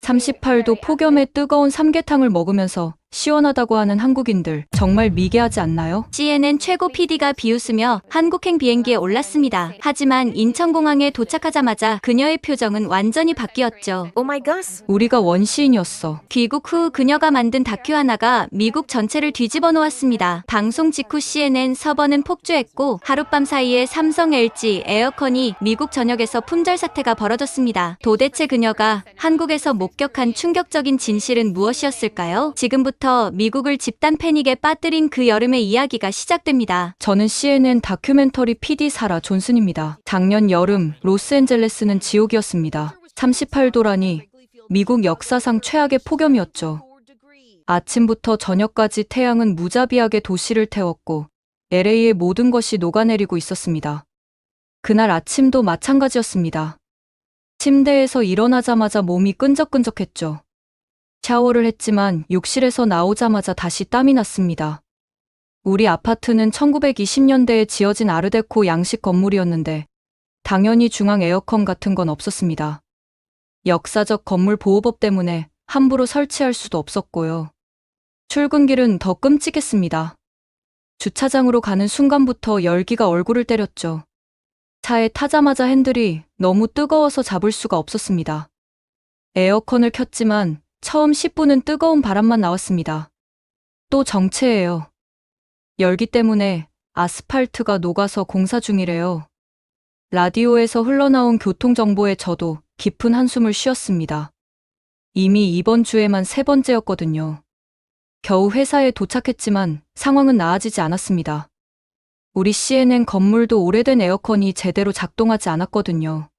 38도 폭염에 뜨거운 삼계탕을 먹으면서 시원하다고 하는 한국인들 정말 미개하지 않나요? CNN 최고 PD가 비웃으며 한국행 비행기에 올랐습니다. 하지만 인천공항에 도착하자마자 그녀의 표정은 완전히 바뀌었죠. Oh my gosh. 우리가 원시인이었어. 귀국 후 그녀가 만든 다큐 하나가 미국 전체를 뒤집어 놓았습니다. 방송 직후 CNN 서버는 폭주했고 하룻밤 사이에 삼성 LG 에어컨이 미국 전역에서 품절 사태가 벌어졌습니다. 도대체 그녀가 한국에서 목격한 충격적인 진실은 무엇이었을까요? 지금부터 미국을 집단 패닉에 빠뜨린 그 여름의 이야기가 시작됩니다. 저는 CNN 다큐멘터리 PD 사라 존슨입니다. 작년 여름 로스앤젤레스는 지옥이었습니다. 38도라니 미국 역사상 최악의 폭염이었죠. 아침부터 저녁까지 태양은 무자비하게 도시를 태웠고 LA의 모든 것이 녹아내리고 있었습니다. 그날 아침도 마찬가지였습니다. 침대에서 일어나자마자 몸이 끈적끈적했죠. 샤워를 했지만 욕실에서 나오자마자 다시 땀이 났습니다. 우리 아파트는 1920년대에 지어진 아르데코 양식 건물이었는데 당연히 중앙 에어컨 같은 건 없었습니다. 역사적 건물 보호법 때문에 함부로 설치할 수도 없었고요. 출근길은 더 끔찍했습니다. 주차장으로 가는 순간부터 열기가 얼굴을 때렸죠. 차에 타자마자 핸들이 너무 뜨거워서 잡을 수가 없었습니다. 에어컨을 켰지만 처음 10분은 뜨거운 바람만 나왔습니다. 또 정체예요. 열기 때문에 아스팔트가 녹아서 공사 중이래요. 라디오에서 흘러나온 교통정보에 저도 깊은 한숨을 쉬었습니다. 이미 이번 주에만 3번째였거든요. 겨우 회사에 도착했지만 상황은 나아지지 않았습니다. 우리 CNN 건물도 오래된 에어컨이 제대로 작동하지 않았거든요.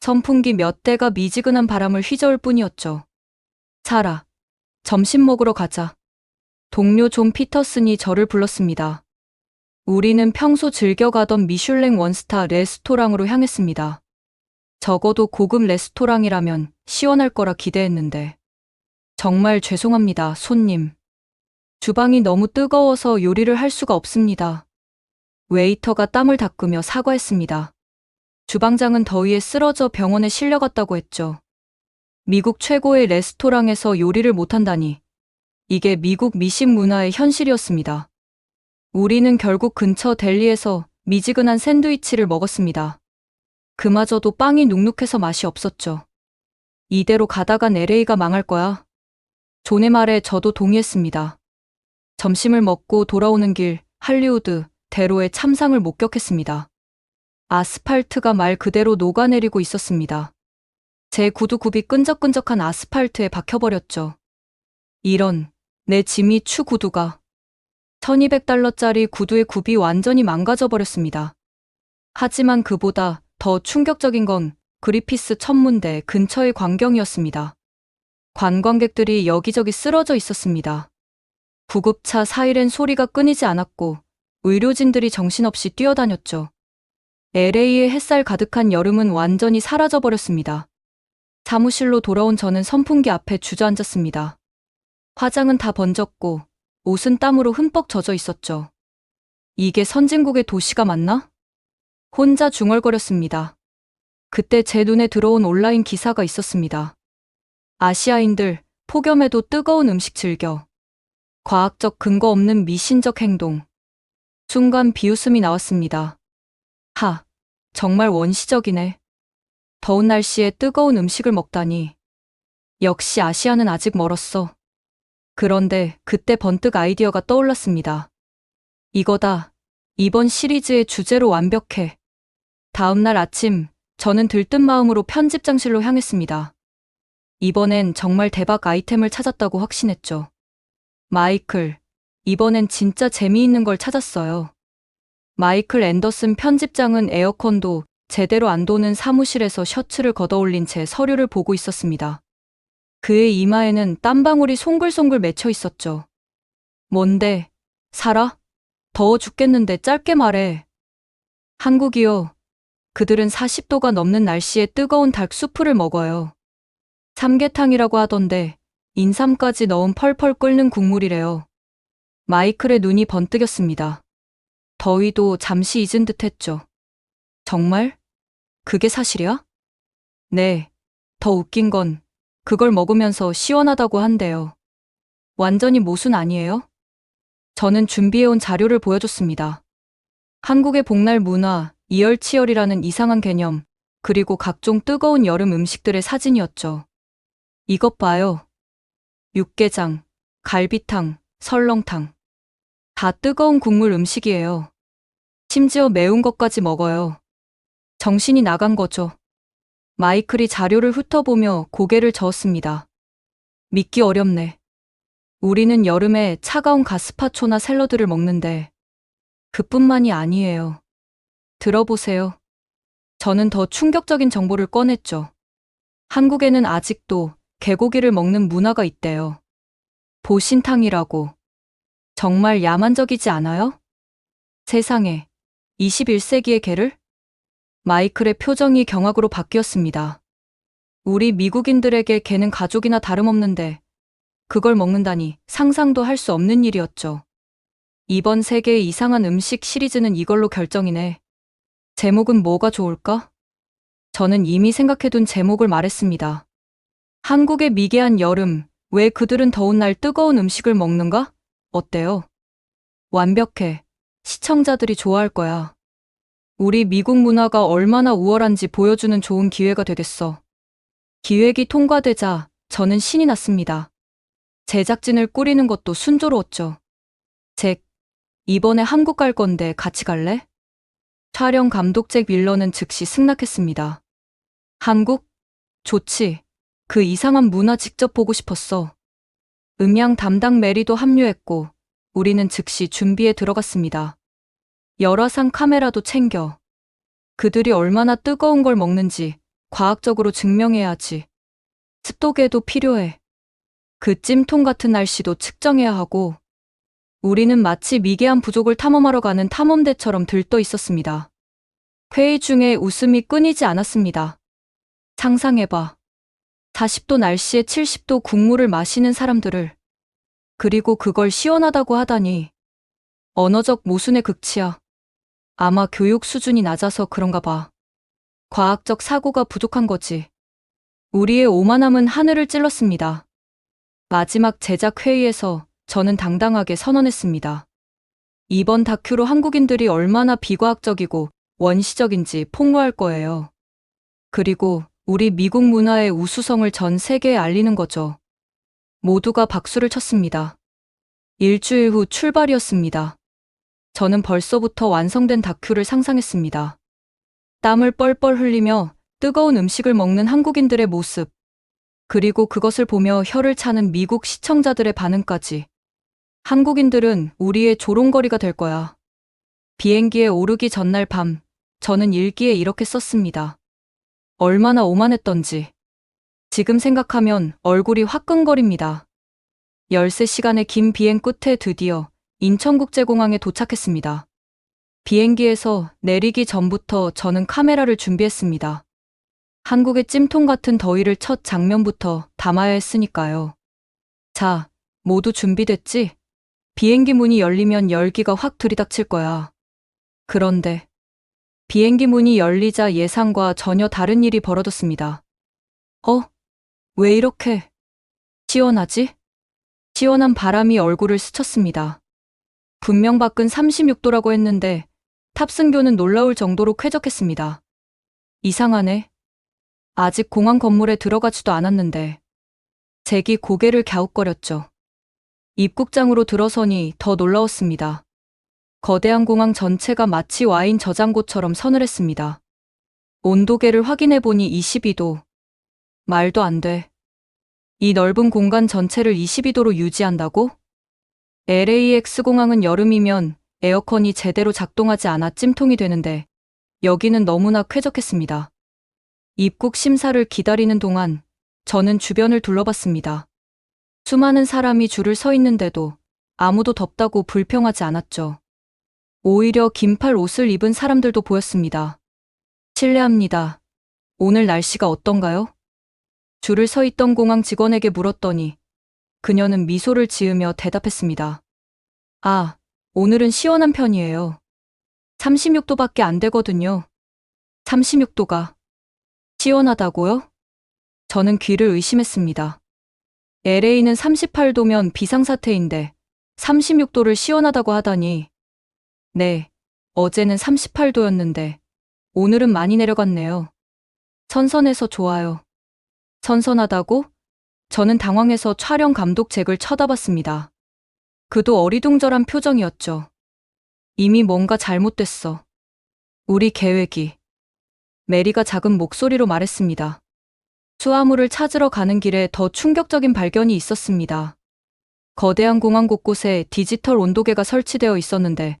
선풍기 몇 대가 미지근한 바람을 휘저을 뿐이었죠. 사라, 점심 먹으러 가자. 동료 존 피터슨이 저를 불렀습니다. 우리는 평소 즐겨 가던 미슐랭 원스타 레스토랑으로 향했습니다. 적어도 고급 레스토랑이라면 시원할 거라 기대했는데. 정말 죄송합니다, 손님. 주방이 너무 뜨거워서 요리를 할 수가 없습니다. 웨이터가 땀을 닦으며 사과했습니다. 주방장은 더위에 쓰러져 병원에 실려갔다고 했죠. 미국 최고의 레스토랑에서 요리를 못한다니. 이게 미국 미식 문화의 현실이었습니다. 우리는 결국 근처 델리에서 미지근한 샌드위치를 먹었습니다. 그마저도 빵이 눅눅해서 맛이 없었죠. 이대로 가다간 LA가 망할 거야. 존의 말에 저도 동의했습니다. 점심을 먹고 돌아오는 길 할리우드 대로의 참상을 목격했습니다. 아스팔트가 말 그대로 녹아내리고 있었습니다. 제 구두굽이 끈적끈적한 아스팔트에 박혀버렸죠. 이런, 내 지미 추 구두가. $1200짜리 구두의 굽이 완전히 망가져버렸습니다. 하지만 그보다 더 충격적인 건 그리피스 천문대 근처의 광경이었습니다. 관광객들이 여기저기 쓰러져 있었습니다. 구급차 사이렌 소리가 끊이지 않았고 의료진들이 정신없이 뛰어다녔죠. LA의 햇살 가득한 여름은 완전히 사라져버렸습니다. 사무실로 돌아온 저는 선풍기 앞에 주저앉았습니다. 화장은 다 번졌고 옷은 땀으로 흠뻑 젖어 있었죠. 이게 선진국의 도시가 맞나? 혼자 중얼거렸습니다. 그때 제 눈에 들어온 온라인 기사가 있었습니다. 아시아인들 폭염에도 뜨거운 음식 즐겨. 과학적 근거 없는 미신적 행동. 순간 비웃음이 나왔습니다. 하, 정말 원시적이네. 더운 날씨에 뜨거운 음식을 먹다니. 역시 아시아는 아직 멀었어. 그런데 그때 번뜩 아이디어가 떠올랐습니다. 이거다. 이번 시리즈의 주제로 완벽해. 다음 날 아침, 저는 들뜬 마음으로 편집장실로 향했습니다. 이번엔 정말 대박 아이템을 찾았다고 확신했죠. 마이클, 이번엔 진짜 재미있는 걸 찾았어요. 마이클 앤더슨 편집장은 에어컨도 제대로 안 도는 사무실에서 셔츠를 걷어올린 채 서류를 보고 있었습니다. 그의 이마에는 땀방울이 송글송글 맺혀 있었죠. 뭔데? 사라? 더워 죽겠는데 짧게 말해. 한국이요. 그들은 40도가 넘는 날씨에 뜨거운 닭수프를 먹어요. 삼계탕이라고 하던데 인삼까지 넣은 펄펄 끓는 국물이래요. 마이클의 눈이 번뜩였습니다. 더위도 잠시 잊은 듯 했죠. 정말? 그게 사실이야? 네. 더 웃긴 건 그걸 먹으면서 시원하다고 한대요. 완전히 모순 아니에요? 저는 준비해온 자료를 보여줬습니다. 한국의 복날 문화, 이열치열이라는 이상한 개념, 그리고 각종 뜨거운 여름 음식들의 사진이었죠. 이것 봐요. 육개장, 갈비탕, 설렁탕. 다 뜨거운 국물 음식이에요. 심지어 매운 것까지 먹어요. 정신이 나간 거죠. 마이클이 자료를 훑어보며 고개를 저었습니다. 믿기 어렵네. 우리는 여름에 차가운 가스파초나 샐러드를 먹는데 그뿐만이 아니에요. 들어보세요. 저는 더 충격적인 정보를 꺼냈죠. 한국에는 아직도 개고기를 먹는 문화가 있대요. 보신탕이라고. 정말 야만적이지 않아요? 세상에, 21세기의 개를? 마이클의 표정이 경악으로 바뀌었습니다. 우리 미국인들에게 개는 가족이나 다름없는데 그걸 먹는다니 상상도 할 수 없는 일이었죠. 이번 세계의 이상한 음식 시리즈는 이걸로 결정이네. 제목은 뭐가 좋을까? 저는 이미 생각해둔 제목을 말했습니다. 한국의 미개한 여름, 왜 그들은 더운 날 뜨거운 음식을 먹는가? 어때요? 완벽해. 시청자들이 좋아할 거야. 우리 미국 문화가 얼마나 우월한지 보여주는 좋은 기회가 되겠어. 기획이 통과되자 저는 신이 났습니다. 제작진을 꾸리는 것도 순조로웠죠. 잭, 이번에 한국 갈 건데 같이 갈래? 촬영 감독 잭 밀러는 즉시 승낙했습니다. 한국? 좋지. 그 이상한 문화 직접 보고 싶었어. 음향 담당 메리도 합류했고 우리는 즉시 준비에 들어갔습니다. 열화상 카메라도 챙겨. 그들이 얼마나 뜨거운 걸 먹는지 과학적으로 증명해야지. 습도계도 필요해. 그 찜통 같은 날씨도 측정해야 하고 우리는 마치 미개한 부족을 탐험하러 가는 탐험대처럼 들떠 있었습니다. 회의 중에 웃음이 끊이지 않았습니다. 상상해봐. 40도 날씨에 70도 국물을 마시는 사람들을. 그리고 그걸 시원하다고 하다니. 언어적 모순의 극치야. 아마 교육 수준이 낮아서 그런가 봐. 과학적 사고가 부족한 거지. 우리의 오만함은 하늘을 찔렀습니다. 마지막 제작 회의에서 저는 당당하게 선언했습니다. 이번 다큐로 한국인들이 얼마나 비과학적이고 원시적인지 폭로할 거예요. 그리고 우리 미국 문화의 우수성을 전 세계에 알리는 거죠. 모두가 박수를 쳤습니다. 일주일 후 출발이었습니다. 저는 벌써부터 완성된 다큐를 상상했습니다. 땀을 뻘뻘 흘리며 뜨거운 음식을 먹는 한국인들의 모습, 그리고 그것을 보며 혀를 차는 미국 시청자들의 반응까지. 한국인들은 우리의 조롱거리가 될 거야. 비행기에 오르기 전날 밤, 저는 일기에 이렇게 썼습니다. 얼마나 오만했던지. 지금 생각하면 얼굴이 화끈거립니다. 13시간의 긴 비행 끝에 드디어 인천국제공항에 도착했습니다. 비행기에서 내리기 전부터 저는 카메라를 준비했습니다. 한국의 찜통 같은 더위를 첫 장면부터 담아야 했으니까요. 자, 모두 준비됐지? 비행기 문이 열리면 열기가 확 들이닥칠 거야. 그런데 비행기 문이 열리자 예상과 전혀 다른 일이 벌어졌습니다. 왜 이렇게 시원하지? 시원한 바람이 얼굴을 스쳤습니다. 분명 밖은 36도라고 했는데 탑승교는 놀라울 정도로 쾌적했습니다. 이상하네. 아직 공항 건물에 들어가지도 않았는데. 잭이 고개를 갸웃거렸죠. 입국장으로 들어서니 더 놀라웠습니다. 거대한 공항 전체가 마치 와인 저장고처럼 서늘했습니다. 온도계를 확인해보니 22도. 말도 안 돼. 이 넓은 공간 전체를 22도로 유지한다고? LAX 공항은 여름이면 에어컨이 제대로 작동하지 않아 찜통이 되는데 여기는 너무나 쾌적했습니다. 입국 심사를 기다리는 동안 저는 주변을 둘러봤습니다. 수많은 사람이 줄을 서 있는데도 아무도 덥다고 불평하지 않았죠. 오히려 긴팔 옷을 입은 사람들도 보였습니다. 실례합니다. 오늘 날씨가 어떤가요? 줄을 서 있던 공항 직원에게 물었더니 그녀는 미소를 지으며 대답했습니다. 아, 오늘은 시원한 편이에요. 36도밖에 안 되거든요. 36도가 시원하다고요? 저는 귀를 의심했습니다. LA는 38도면 비상사태인데 36도를 시원하다고 하다니. 네, 어제는 38도였는데 오늘은 많이 내려갔네요. 선선해서 좋아요. 선선하다고? 저는 당황해서 촬영 감독 잭을 쳐다봤습니다. 그도 어리둥절한 표정이었죠. 이미 뭔가 잘못됐어. 우리 계획이. 메리가 작은 목소리로 말했습니다. 수화물을 찾으러 가는 길에 더 충격적인 발견이 있었습니다. 거대한 공항 곳곳에 디지털 온도계가 설치되어 있었는데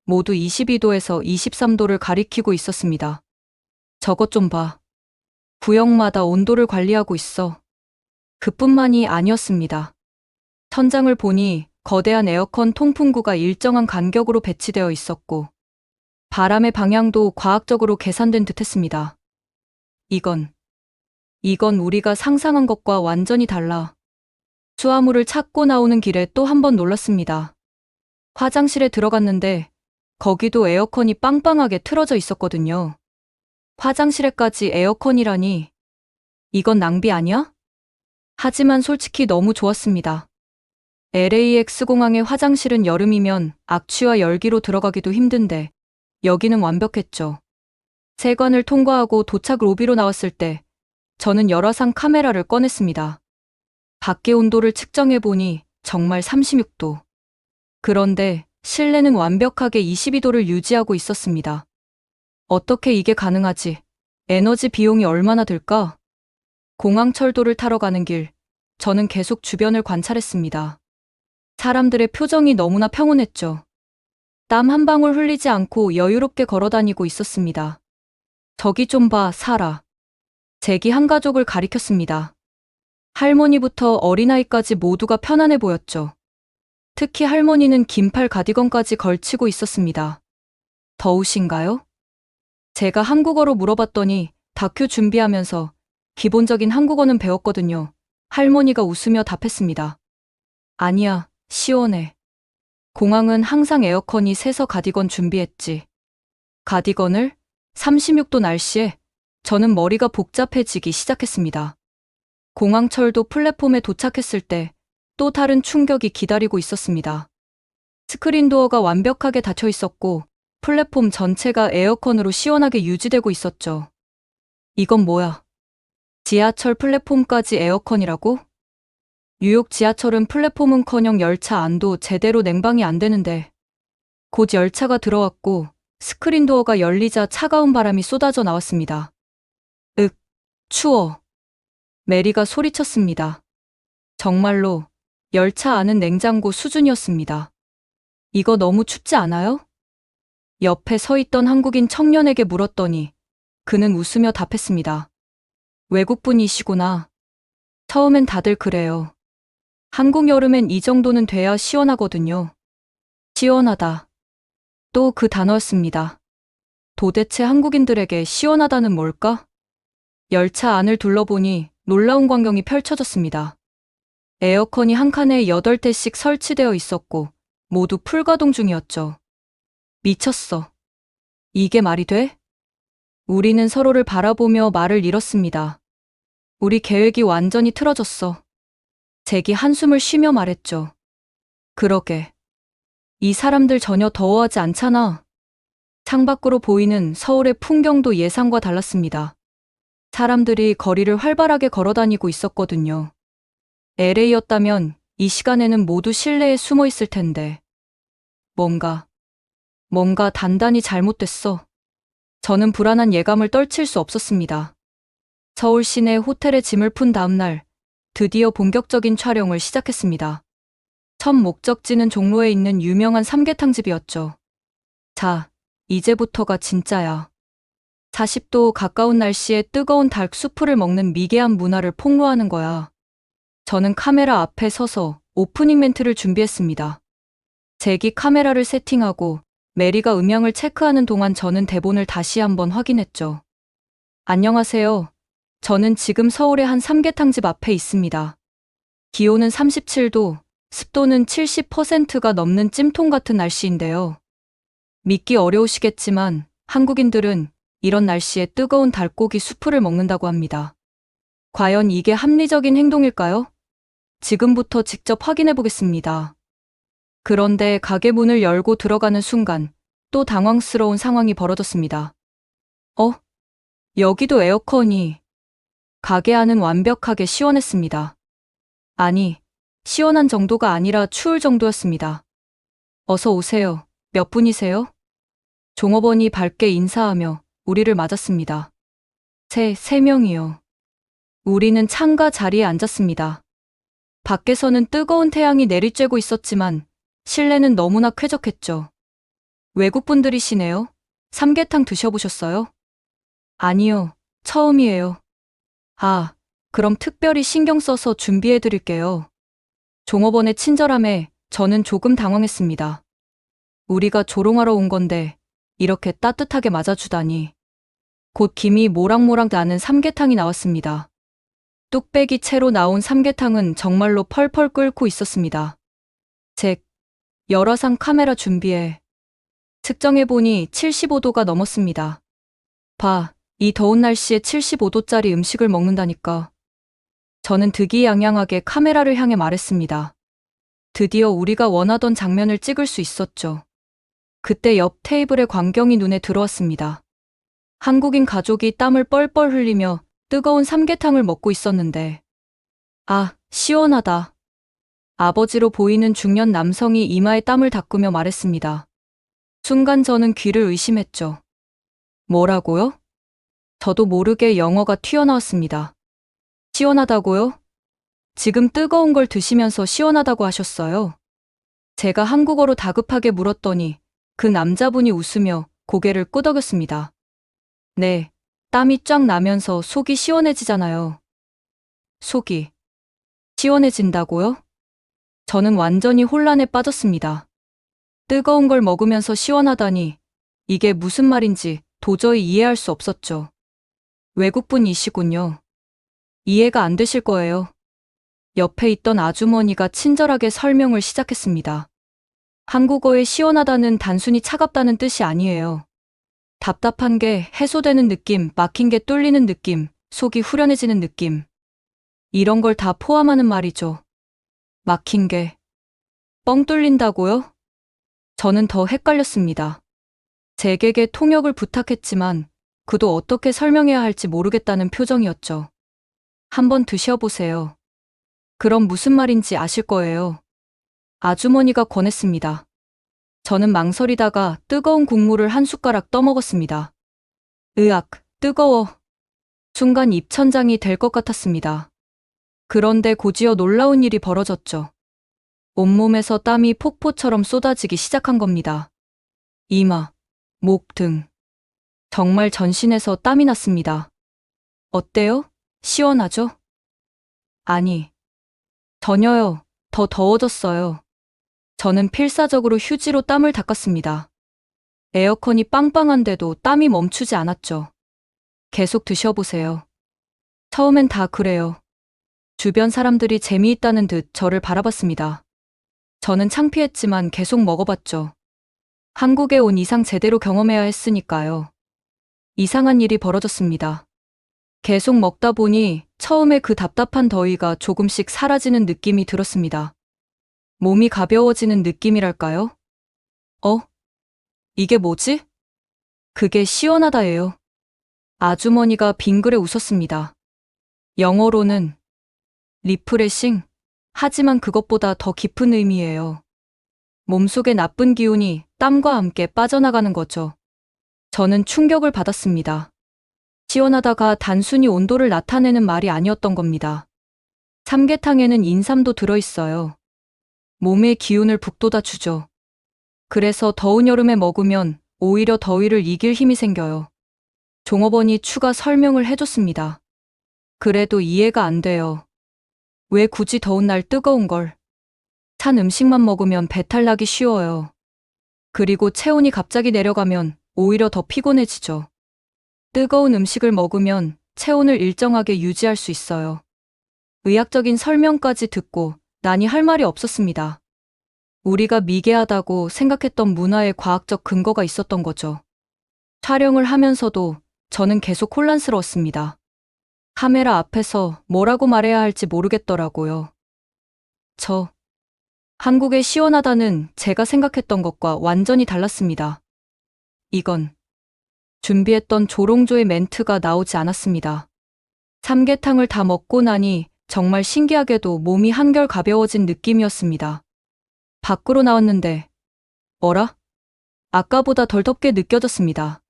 모두 22도에서 23도를 가리키고 있었습니다. 저것 좀 봐. 구역마다 온도를 관리하고 있어. 그뿐만이 아니었습니다. 천장을 보니 거대한 에어컨 통풍구가 일정한 간격으로 배치되어 있었고 바람의 방향도 과학적으로 계산된 듯했습니다. 이건 우리가 상상한 것과 완전히 달라. 수화물을 찾고 나오는 길에 또 한 번 놀랐습니다. 화장실에 들어갔는데 거기도 에어컨이 빵빵하게 틀어져 있었거든요. 화장실에까지 에어컨이라니. 이건 낭비 아니야? 하지만 솔직히 너무 좋았습니다. LAX 공항의 화장실은 여름이면 악취와 열기로 들어가기도 힘든데 여기는 완벽했죠. 세관을 통과하고 도착 로비로 나왔을 때 저는 열화상 카메라를 꺼냈습니다. 밖의 온도를 측정해보니 정말 36도. 그런데 실내는 완벽하게 22도를 유지하고 있었습니다. 어떻게 이게 가능하지? 에너지 비용이 얼마나 들까? 공항철도를 타러 가는 길, 저는 계속 주변을 관찰했습니다. 사람들의 표정이 너무나 평온했죠. 땀 한 방울 흘리지 않고 여유롭게 걸어다니고 있었습니다. 저기 좀 봐, 사라. 잭이 한 가족을 가리켰습니다. 할머니부터 어린아이까지 모두가 편안해 보였죠. 특히 할머니는 긴팔 가디건까지 걸치고 있었습니다. 더우신가요? 제가 한국어로 물어봤더니 다큐 준비하면서 기본적인 한국어는 배웠거든요. 할머니가 웃으며 답했습니다. 아니야, 시원해. 공항은 항상 에어컨이 새서 가디건 준비했지. 가디건을? 36도 날씨에 저는 머리가 복잡해지기 시작했습니다. 공항철도 플랫폼에 도착했을 때 또 다른 충격이 기다리고 있었습니다. 스크린 도어가 완벽하게 닫혀 있었고 플랫폼 전체가 에어컨으로 시원하게 유지되고 있었죠. 이건 뭐야? 지하철 플랫폼까지 에어컨이라고? 뉴욕 지하철은 플랫폼은커녕 열차 안도 제대로 냉방이 안 되는데 곧 열차가 들어왔고 스크린 도어가 열리자 차가운 바람이 쏟아져 나왔습니다. 윽, 추워. 메리가 소리쳤습니다. 정말로 열차 안은 냉장고 수준이었습니다. 이거 너무 춥지 않아요? 옆에 서 있던 한국인 청년에게 물었더니 그는 웃으며 답했습니다. 외국분이시구나. 처음엔 다들 그래요. 한국 여름엔 이 정도는 돼야 시원하거든요. 시원하다. 또 그 단어였습니다. 도대체 한국인들에게 시원하다는 뭘까? 열차 안을 둘러보니 놀라운 광경이 펼쳐졌습니다. 에어컨이 한 칸에 8대씩 설치되어 있었고 모두 풀가동 중이었죠. 미쳤어. 이게 말이 돼? 우리는 서로를 바라보며 말을 잃었습니다. 우리 계획이 완전히 틀어졌어. 잭이 한숨을 쉬며 말했죠. 그러게. 이 사람들 전혀 더워하지 않잖아. 창밖으로 보이는 서울의 풍경도 예상과 달랐습니다. 사람들이 거리를 활발하게 걸어다니고 있었거든요. LA였다면 이 시간에는 모두 실내에 숨어 있을 텐데. 뭔가 단단히 잘못됐어. 저는 불안한 예감을 떨칠 수 없었습니다. 서울 시내 호텔에 짐을 푼 다음 날, 드디어 본격적인 촬영을 시작했습니다. 첫 목적지는 종로에 있는 유명한 삼계탕집이었죠. 자, 이제부터가 진짜야. 40도 가까운 날씨에 뜨거운 닭 수프를 먹는 미개한 문화를 폭로하는 거야. 저는 카메라 앞에 서서 오프닝 멘트를 준비했습니다. 잭이 카메라를 세팅하고 메리가 음향을 체크하는 동안 저는 대본을 다시 한번 확인했죠. 안녕하세요. 저는 지금 서울의 한 삼계탕집 앞에 있습니다. 기온은 37도, 습도는 70%가 넘는 찜통 같은 날씨인데요. 믿기 어려우시겠지만 한국인들은 이런 날씨에 뜨거운 닭고기 수프를 먹는다고 합니다. 과연 이게 합리적인 행동일까요? 지금부터 직접 확인해 보겠습니다. 그런데 가게 문을 열고 들어가는 순간 또 당황스러운 상황이 벌어졌습니다. 여기도 에어컨이. 가게 안은 완벽하게 시원했습니다. 아니, 시원한 정도가 아니라 추울 정도였습니다. 어서 오세요. 몇 분이세요? 종업원이 밝게 인사하며 우리를 맞았습니다. 세 명이요. 우리는 창가 자리에 앉았습니다. 밖에서는 뜨거운 태양이 내리쬐고 있었지만 실내는 너무나 쾌적했죠. 외국분들이시네요. 삼계탕 드셔보셨어요? 아니요, 처음이에요. 아, 그럼 특별히 신경 써서 준비해 드릴게요. 종업원의 친절함에 저는 조금 당황했습니다. 우리가 조롱하러 온 건데 이렇게 따뜻하게 맞아주다니. 곧 김이 모락모락 나는 삼계탕이 나왔습니다. 뚝배기 채로 나온 삼계탕은 정말로 펄펄 끓고 있었습니다. 열화상 카메라 준비해. 측정해보니 75도가 넘었습니다. 이 더운 날씨에 75도짜리 음식을 먹는다니까. 저는 득이양양하게 카메라를 향해 말했습니다. 드디어 우리가 원하던 장면을 찍을 수 있었죠. 그때 옆 테이블의 광경이 눈에 들어왔습니다. 한국인 가족이 땀을 뻘뻘 흘리며 뜨거운 삼계탕을 먹고 있었는데, 시원하다. 아버지로 보이는 중년 남성이 이마에 땀을 닦으며 말했습니다. 순간 저는 귀를 의심했죠. 뭐라고요? 저도 모르게 영어가 튀어나왔습니다. 시원하다고요? 지금 뜨거운 걸 드시면서 시원하다고 하셨어요. 제가 한국어로 다급하게 물었더니 그 남자분이 웃으며 고개를 끄덕였습니다. 네, 땀이 쫙 나면서 속이 시원해지잖아요. 속이 시원해진다고요? 저는 완전히 혼란에 빠졌습니다. 뜨거운 걸 먹으면서 시원하다니 이게 무슨 말인지 도저히 이해할 수 없었죠. 외국분이시군요. 이해가 안 되실 거예요. 옆에 있던 아주머니가 친절하게 설명을 시작했습니다. 한국어의 시원하다는 단순히 차갑다는 뜻이 아니에요. 답답한 게 해소되는 느낌, 막힌 게 뚫리는 느낌, 속이 후련해지는 느낌. 이런 걸 다 포함하는 말이죠. 막힌 게 뻥 뚫린다고요? 저는 더 헷갈렸습니다. 제게게 통역을 부탁했지만 그도 어떻게 설명해야 할지 모르겠다는 표정이었죠. 한번 드셔보세요. 그럼 무슨 말인지 아실 거예요. 아주머니가 권했습니다. 저는 망설이다가 뜨거운 국물을 한 숟가락 떠먹었습니다. 으악, 뜨거워. 순간 입천장이 될 것 같았습니다. 그런데 곧이어 놀라운 일이 벌어졌죠. 온몸에서 땀이 폭포처럼 쏟아지기 시작한 겁니다. 이마, 목 등. 정말 전신에서 땀이 났습니다. 어때요? 시원하죠? 아니, 전혀요. 더 더워졌어요. 저는 필사적으로 휴지로 땀을 닦았습니다. 에어컨이 빵빵한데도 땀이 멈추지 않았죠. 계속 드셔보세요. 처음엔 다 그래요. 주변 사람들이 재미있다는 듯 저를 바라봤습니다. 저는 창피했지만 계속 먹어봤죠. 한국에 온 이상 제대로 경험해야 했으니까요. 이상한 일이 벌어졌습니다. 계속 먹다 보니 처음에 그 답답한 더위가 조금씩 사라지는 느낌이 들었습니다. 몸이 가벼워지는 느낌이랄까요? 이게 뭐지? 그게 시원하다예요. 아주머니가 빙그레 웃었습니다. 영어로는 리프레싱, 하지만 그것보다 더 깊은 의미예요. 몸속의 나쁜 기운이 땀과 함께 빠져나가는 거죠. 저는 충격을 받았습니다. 시원하다가 단순히 온도를 나타내는 말이 아니었던 겁니다. 삼계탕에는 인삼도 들어있어요. 몸의 기운을 북돋아 주죠. 그래서 더운 여름에 먹으면 오히려 더위를 이길 힘이 생겨요. 종업원이 추가 설명을 해줬습니다. 그래도 이해가 안 돼요. 왜 굳이 더운 날 뜨거운 걸? 찬 음식만 먹으면 배탈 나기 쉬워요. 그리고 체온이 갑자기 내려가면 오히려 더 피곤해지죠. 뜨거운 음식을 먹으면 체온을 일정하게 유지할 수 있어요. 의학적인 설명까지 듣고 나니 할 말이 없었습니다. 우리가 미개하다고 생각했던 문화에 과학적 근거가 있었던 거죠. 촬영을 하면서도 저는 계속 혼란스러웠습니다. 카메라 앞에서 뭐라고 말해야 할지 모르겠더라고요. 한국의 시원하다는 제가 생각했던 것과 완전히 달랐습니다. 이건 준비했던 조롱조의 멘트가 나오지 않았습니다. 삼계탕을 다 먹고 나니 정말 신기하게도 몸이 한결 가벼워진 느낌이었습니다. 밖으로 나왔는데, 어라? 아까보다 덜 덥게 느껴졌습니다.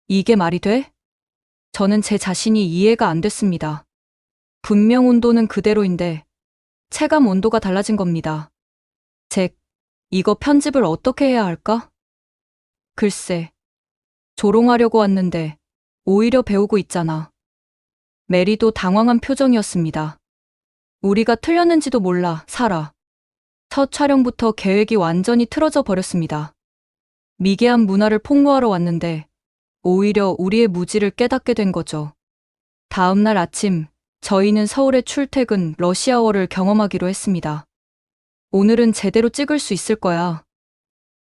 이게 말이 돼? 저는 제 자신이 이해가 안 됐습니다. 분명 온도는 그대로인데, 체감 온도가 달라진 겁니다. 이거 편집을 어떻게 해야 할까? 글쎄, 조롱하려고 왔는데, 오히려 배우고 있잖아. 메리도 당황한 표정이었습니다. 우리가 틀렸는지도 몰라, 사라. 첫 촬영부터 계획이 완전히 틀어져 버렸습니다. 미개한 문화를 폭로하러 왔는데 오히려 우리의 무지를 깨닫게 된 거죠. 다음 날 아침 저희는 서울의 출퇴근 러시아워를 경험하기로 했습니다. 오늘은 제대로 찍을 수 있을 거야.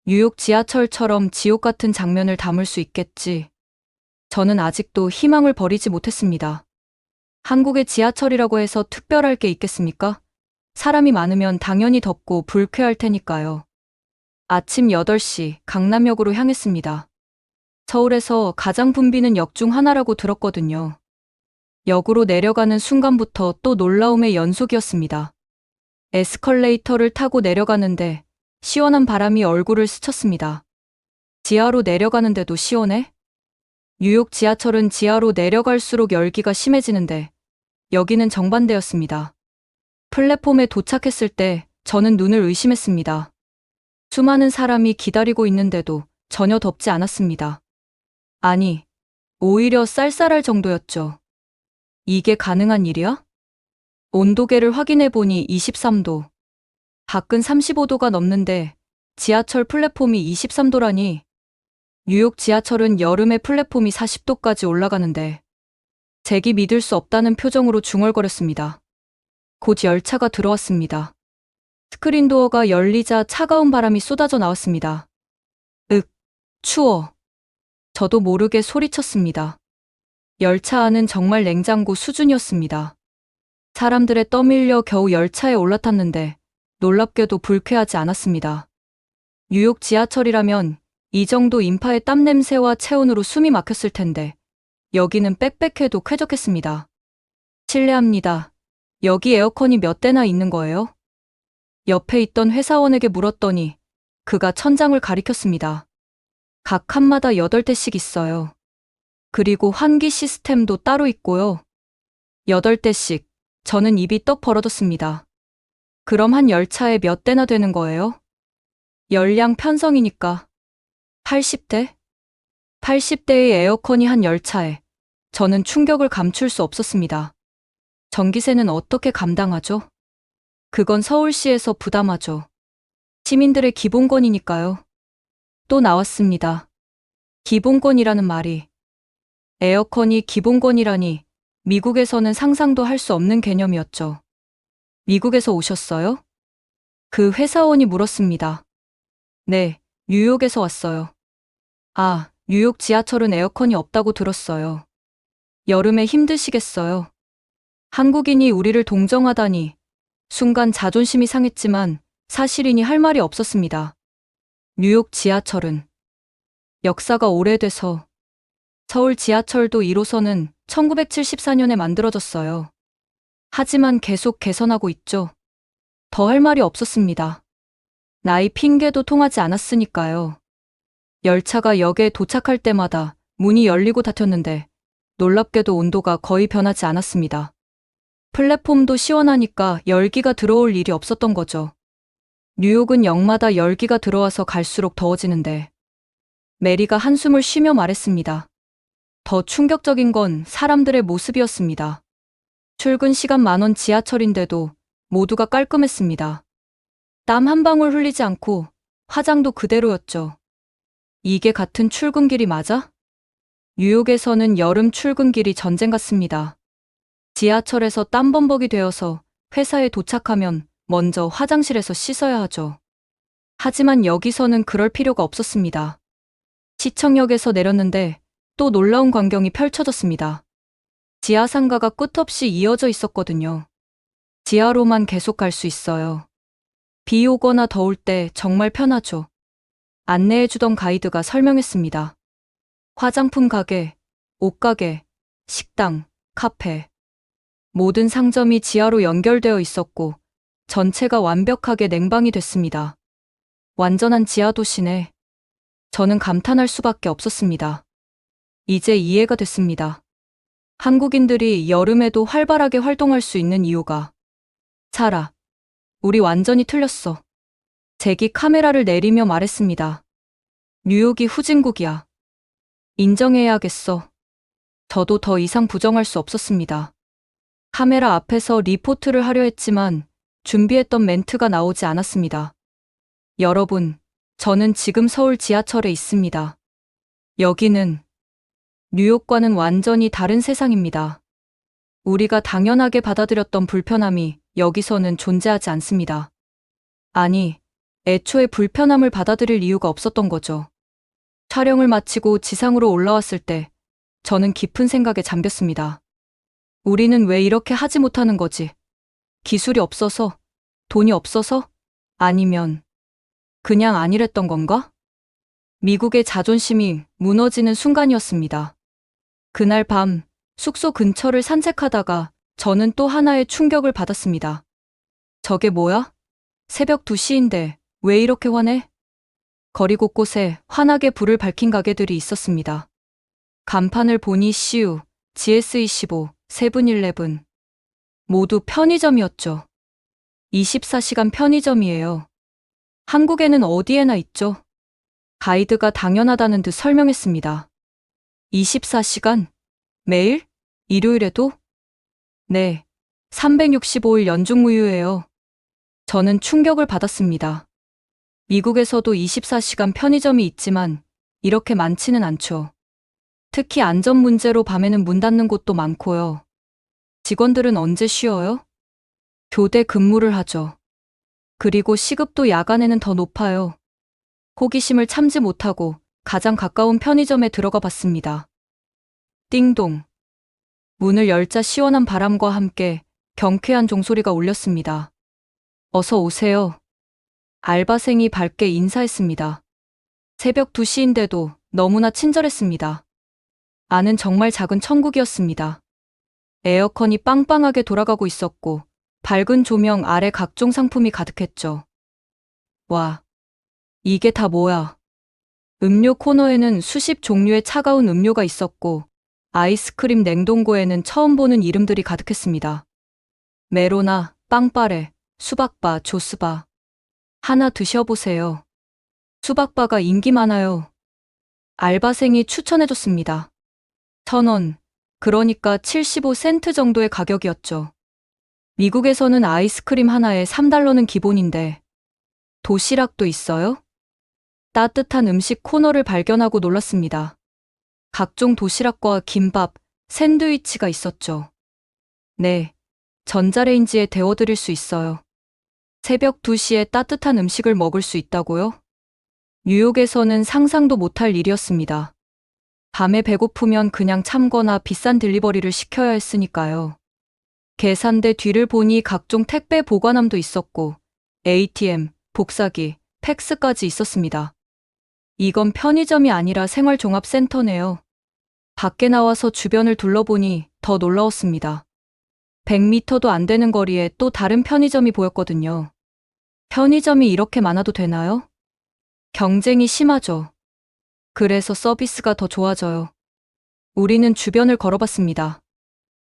뉴욕 지하철처럼 지옥 같은 장면을 담을 수 있겠지. 저는 아직도 희망을 버리지 못했습니다. 한국의 지하철이라고 해서 특별할 게 있겠습니까? 사람이 많으면 당연히 덥고 불쾌할 테니까요. 아침 8시 강남역으로 향했습니다. 서울에서 가장 붐비는 역 중 하나라고 들었거든요. 역으로 내려가는 순간부터 또 놀라움의 연속이었습니다. 에스컬레이터를 타고 내려가는데 시원한 바람이 얼굴을 스쳤습니다. 지하로 내려가는데도 시원해? 뉴욕 지하철은 지하로 내려갈수록 열기가 심해지는데 여기는 정반대였습니다. 플랫폼에 도착했을 때 저는 눈을 의심했습니다. 수많은 사람이 기다리고 있는데도 전혀 덥지 않았습니다. 아니, 오히려 쌀쌀할 정도였죠. 이게 가능한 일이야? 온도계를 확인해 보니 23도. 밖은 35도가 넘는데 지하철 플랫폼이 23도라니. 뉴욕 지하철은 여름에 플랫폼이 40도까지 올라가는데 제기 믿을 수 없다는 표정으로 중얼거렸습니다. 곧 열차가 들어왔습니다. 스크린도어가 열리자 차가운 바람이 쏟아져 나왔습니다. 추워. 저도 모르게 소리쳤습니다. 열차 안은 정말 냉장고 수준이었습니다. 사람들에 떠밀려 겨우 열차에 올라탔는데 놀랍게도 불쾌하지 않았습니다. 뉴욕 지하철이라면 이 정도 인파의 땀 냄새와 체온으로 숨이 막혔을 텐데 여기는 빽빽해도 쾌적했습니다. 실례합니다. 여기 에어컨이 몇 대나 있는 거예요? 옆에 있던 회사원에게 물었더니 그가 천장을 가리켰습니다. 각 칸마다 8대씩 있어요. 그리고 환기 시스템도 따로 있고요. 8대씩. 저는 입이 떡 벌어졌습니다. 그럼 한 열차에 몇 대나 되는 거예요? 열량 편성이니까. 80대? 80대의 에어컨이 한 열차에. 저는 충격을 감출 수 없었습니다. 전기세는 어떻게 감당하죠? 그건 서울시에서 부담하죠. 시민들의 기본권이니까요. 또 나왔습니다. 기본권이라는 말이. 에어컨이 기본권이라니 미국에서는 상상도 할 수 없는 개념이었죠. 미국에서 오셨어요? 그 회사원이 물었습니다. 네, 뉴욕에서 왔어요. 아, 뉴욕 지하철은 에어컨이 없다고 들었어요. 여름에 힘드시겠어요. 한국인이 우리를 동정하다니. 순간 자존심이 상했지만 사실이니 할 말이 없었습니다. 뉴욕 지하철은 역사가 오래돼서 서울 지하철도 1호선은 1974년에 만들어졌어요. 하지만 계속 개선하고 있죠. 더 할 말이 없었습니다. 나이 핑계도 통하지 않았으니까요. 열차가 역에 도착할 때마다 문이 열리고 닫혔는데 놀랍게도 온도가 거의 변하지 않았습니다. 플랫폼도 시원하니까 열기가 들어올 일이 없었던 거죠. 뉴욕은 역마다 열기가 들어와서 갈수록 더워지는데 메리가 한숨을 쉬며 말했습니다. 더 충격적인 건 사람들의 모습이었습니다. 출근 시간 만원 지하철인데도 모두가 깔끔했습니다. 땀 한 방울 흘리지 않고 화장도 그대로였죠. 이게 같은 출근길이 맞아? 뉴욕에서는 여름 출근길이 전쟁 같습니다. 지하철에서 땀범벅이 되어서 회사에 도착하면 먼저 화장실에서 씻어야 하죠. 하지만 여기서는 그럴 필요가 없었습니다. 시청역에서 내렸는데 또 놀라운 광경이 펼쳐졌습니다. 지하상가가 끝없이 이어져 있었거든요. 지하로만 계속 갈 수 있어요. 비 오거나 더울 때 정말 편하죠. 안내해주던 가이드가 설명했습니다. 화장품 가게, 옷가게, 식당, 카페. 모든 상점이 지하로 연결되어 있었고 전체가 완벽하게 냉방이 됐습니다. 완전한 지하 도시네. 저는 감탄할 수밖에 없었습니다. 이제 이해가 됐습니다. 한국인들이 여름에도 활발하게 활동할 수 있는 이유가. 차라, 우리 완전히 틀렸어. 잭이 카메라를 내리며 말했습니다. 뉴욕이 후진국이야. 인정해야겠어. 저도 더 이상 부정할 수 없었습니다. 카메라 앞에서 리포트를 하려 했지만 준비했던 멘트가 나오지 않았습니다. 여러분, 저는 지금 서울 지하철에 있습니다. 여기는 뉴욕과는 완전히 다른 세상입니다. 우리가 당연하게 받아들였던 불편함이 여기서는 존재하지 않습니다. 아니, 애초에 불편함을 받아들일 이유가 없었던 거죠. 촬영을 마치고 지상으로 올라왔을 때 저는 깊은 생각에 잠겼습니다. 우리는 왜 이렇게 하지 못하는 거지? 기술이 없어서? 돈이 없어서? 아니면 그냥 아니랬던 건가? 미국의 자존심이 무너지는 순간이었습니다. 그날 밤 숙소 근처를 산책하다가 저는 또 하나의 충격을 받았습니다. 저게 뭐야? 새벽 2시인데 왜 이렇게 환해? 거리 곳곳에 환하게 불을 밝힌 가게들이 있었습니다. 간판을 보니 CU, GS25, 세븐일레븐. 모두 편의점이었죠. 24시간 편의점이에요. 한국에는 어디에나 있죠. 가이드가 당연하다는 듯 설명했습니다. 24시간? 매일? 일요일에도? 네. 365일 연중무휴예요. 저는 충격을 받았습니다. 미국에서도 24시간 편의점이 있지만 이렇게 많지는 않죠. 특히 안전 문제로 밤에는 문 닫는 곳도 많고요. 직원들은 언제 쉬어요? 교대 근무를 하죠. 그리고 시급도 야간에는 더 높아요. 호기심을 참지 못하고 가장 가까운 편의점에 들어가 봤습니다. 띵동. 문을 열자 시원한 바람과 함께 경쾌한 종소리가 울렸습니다. 어서 오세요. 알바생이 밝게 인사했습니다. 새벽 2시인데도 너무나 친절했습니다. 안은 정말 작은 천국이었습니다. 에어컨이 빵빵하게 돌아가고 있었고 밝은 조명 아래 각종 상품이 가득했죠. 와, 이게 다 뭐야? 음료 코너에는 수십 종류의 차가운 음료가 있었고 아이스크림 냉동고에는 처음 보는 이름들이 가득했습니다. 메로나, 빵빠레, 수박바, 조스바. 하나 드셔보세요. 수박바가 인기 많아요. 알바생이 추천해줬습니다. 1,000원, 그러니까 75센트 정도의 가격이었죠. 미국에서는 아이스크림 하나에 3달러는 기본인데 도시락도 있어요? 따뜻한 음식 코너를 발견하고 놀랐습니다. 각종 도시락과 김밥, 샌드위치가 있었죠. 네, 전자레인지에 데워드릴 수 있어요. 새벽 2시에 따뜻한 음식을 먹을 수 있다고요? 뉴욕에서는 상상도 못할 일이었습니다. 밤에 배고프면 그냥 참거나 비싼 딜리버리를 시켜야 했으니까요. 계산대 뒤를 보니 각종 택배 보관함도 있었고 ATM, 복사기, 팩스까지 있었습니다. 이건 편의점이 아니라 생활종합센터네요. 밖에 나와서 주변을 둘러보니 더 놀라웠습니다. 100m도 안 되는 거리에 또 다른 편의점이 보였거든요. 편의점이 이렇게 많아도 되나요? 경쟁이 심하죠. 그래서 서비스가 더 좋아져요. 우리는 주변을 걸어봤습니다.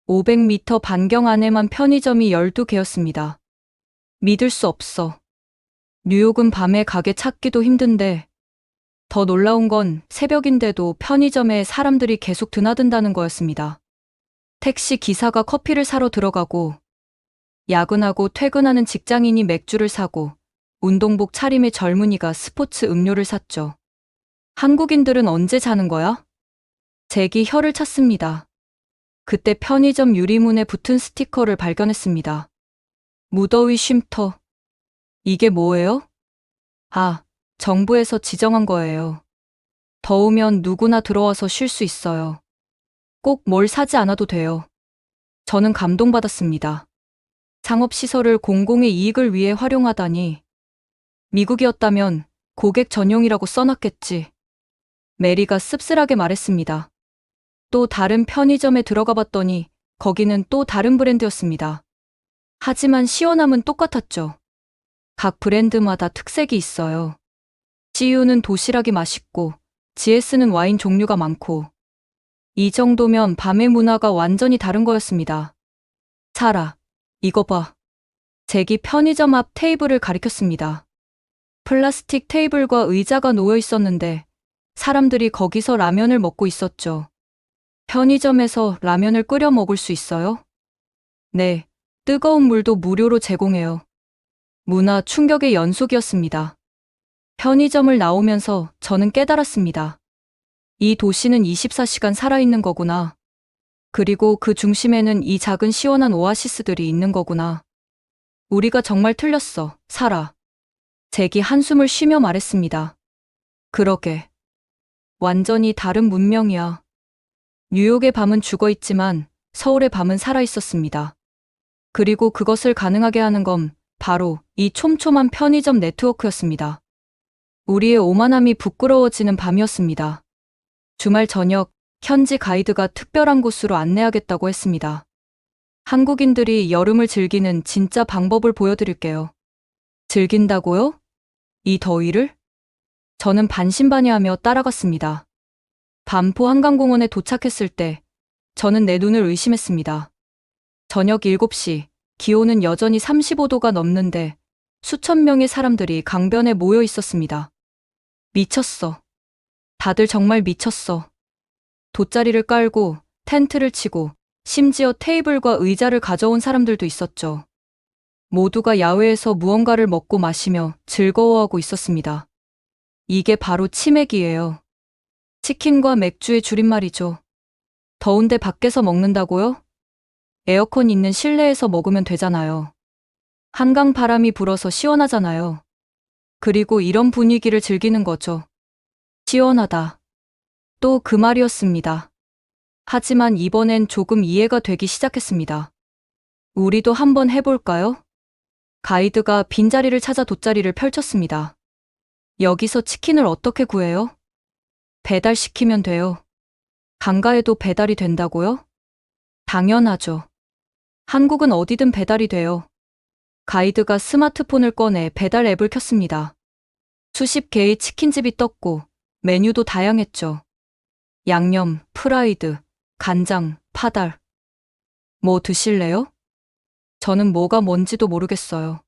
500m 반경 안에만 편의점이 12개였습니다. 믿을 수 없어. 뉴욕은 밤에 가게 찾기도 힘든데 더 놀라운 건 새벽인데도 편의점에 사람들이 계속 드나든다는 거였습니다. 택시 기사가 커피를 사러 들어가고 야근하고 퇴근하는 직장인이 맥주를 사고 운동복 차림의 젊은이가 스포츠 음료를 샀죠. 한국인들은 언제 자는 거야? 잭이 혀를 찼습니다. 그때 편의점 유리문에 붙은 스티커를 발견했습니다. 무더위 쉼터. 이게 뭐예요? 아, 정부에서 지정한 거예요. 더우면 누구나 들어와서 쉴 수 있어요. 꼭 뭘 사지 않아도 돼요. 저는 감동받았습니다. 상업시설을 공공의 이익을 위해 활용하다니. 미국이었다면 고객 전용이라고 써놨겠지. 메리가 씁쓸하게 말했습니다. 또 다른 편의점에 들어가 봤더니 거기는 또 다른 브랜드였습니다. 하지만 시원함은 똑같았죠. 각 브랜드마다 특색이 있어요. CU는 도시락이 맛있고 GS는 와인 종류가 많고 이 정도면 밤의 문화가 완전히 다른 거였습니다. 사라, 이거 봐. 잭이 편의점 앞 테이블을 가리켰습니다. 플라스틱 테이블과 의자가 놓여 있었는데 사람들이 거기서 라면을 먹고 있었죠. 편의점에서 라면을 끓여 먹을 수 있어요? 네, 뜨거운 물도 무료로 제공해요. 문화 충격의 연속이었습니다. 편의점을 나오면서 저는 깨달았습니다. 이 도시는 24시간 살아있는 거구나. 그리고 그 중심에는 이 작은 시원한 오아시스들이 있는 거구나. 우리가 정말 틀렸어, 사라. 잭이 한숨을 쉬며 말했습니다. 그러게. 완전히 다른 문명이야. 뉴욕의 밤은 죽어 있지만 서울의 밤은 살아 있었습니다. 그리고 그것을 가능하게 하는 건 바로 이 촘촘한 편의점 네트워크였습니다. 우리의 오만함이 부끄러워지는 밤이었습니다. 주말 저녁, 현지 가이드가 특별한 곳으로 안내하겠다고 했습니다. 한국인들이 여름을 즐기는 진짜 방법을 보여드릴게요. 즐긴다고요? 이 더위를? 저는 반신반의하며 따라갔습니다. 반포 한강공원에 도착했을 때 저는 내 눈을 의심했습니다. 저녁 7시, 기온은 여전히 35도가 넘는데 수천 명의 사람들이 강변에 모여 있었습니다. 미쳤어. 다들 정말 미쳤어. 돗자리를 깔고 텐트를 치고 심지어 테이블과 의자를 가져온 사람들도 있었죠. 모두가 야외에서 무언가를 먹고 마시며 즐거워하고 있었습니다. 이게 바로 치맥이에요. 치킨과 맥주의 줄임말이죠. 더운데 밖에서 먹는다고요? 에어컨 있는 실내에서 먹으면 되잖아요. 한강 바람이 불어서 시원하잖아요. 그리고 이런 분위기를 즐기는 거죠. 시원하다. 또 그 말이었습니다. 하지만 이번엔 조금 이해가 되기 시작했습니다. 우리도 한번 해볼까요? 가이드가 빈자리를 찾아 돗자리를 펼쳤습니다. 여기서 치킨을 어떻게 구해요? 배달시키면 돼요. 강가에도 배달이 된다고요? 당연하죠. 한국은 어디든 배달이 돼요. 가이드가 스마트폰을 꺼내 배달 앱을 켰습니다. 수십 개의 치킨집이 떴고 메뉴도 다양했죠. 양념, 프라이드, 간장, 파달. 뭐 드실래요? 저는 뭐가 뭔지도 모르겠어요.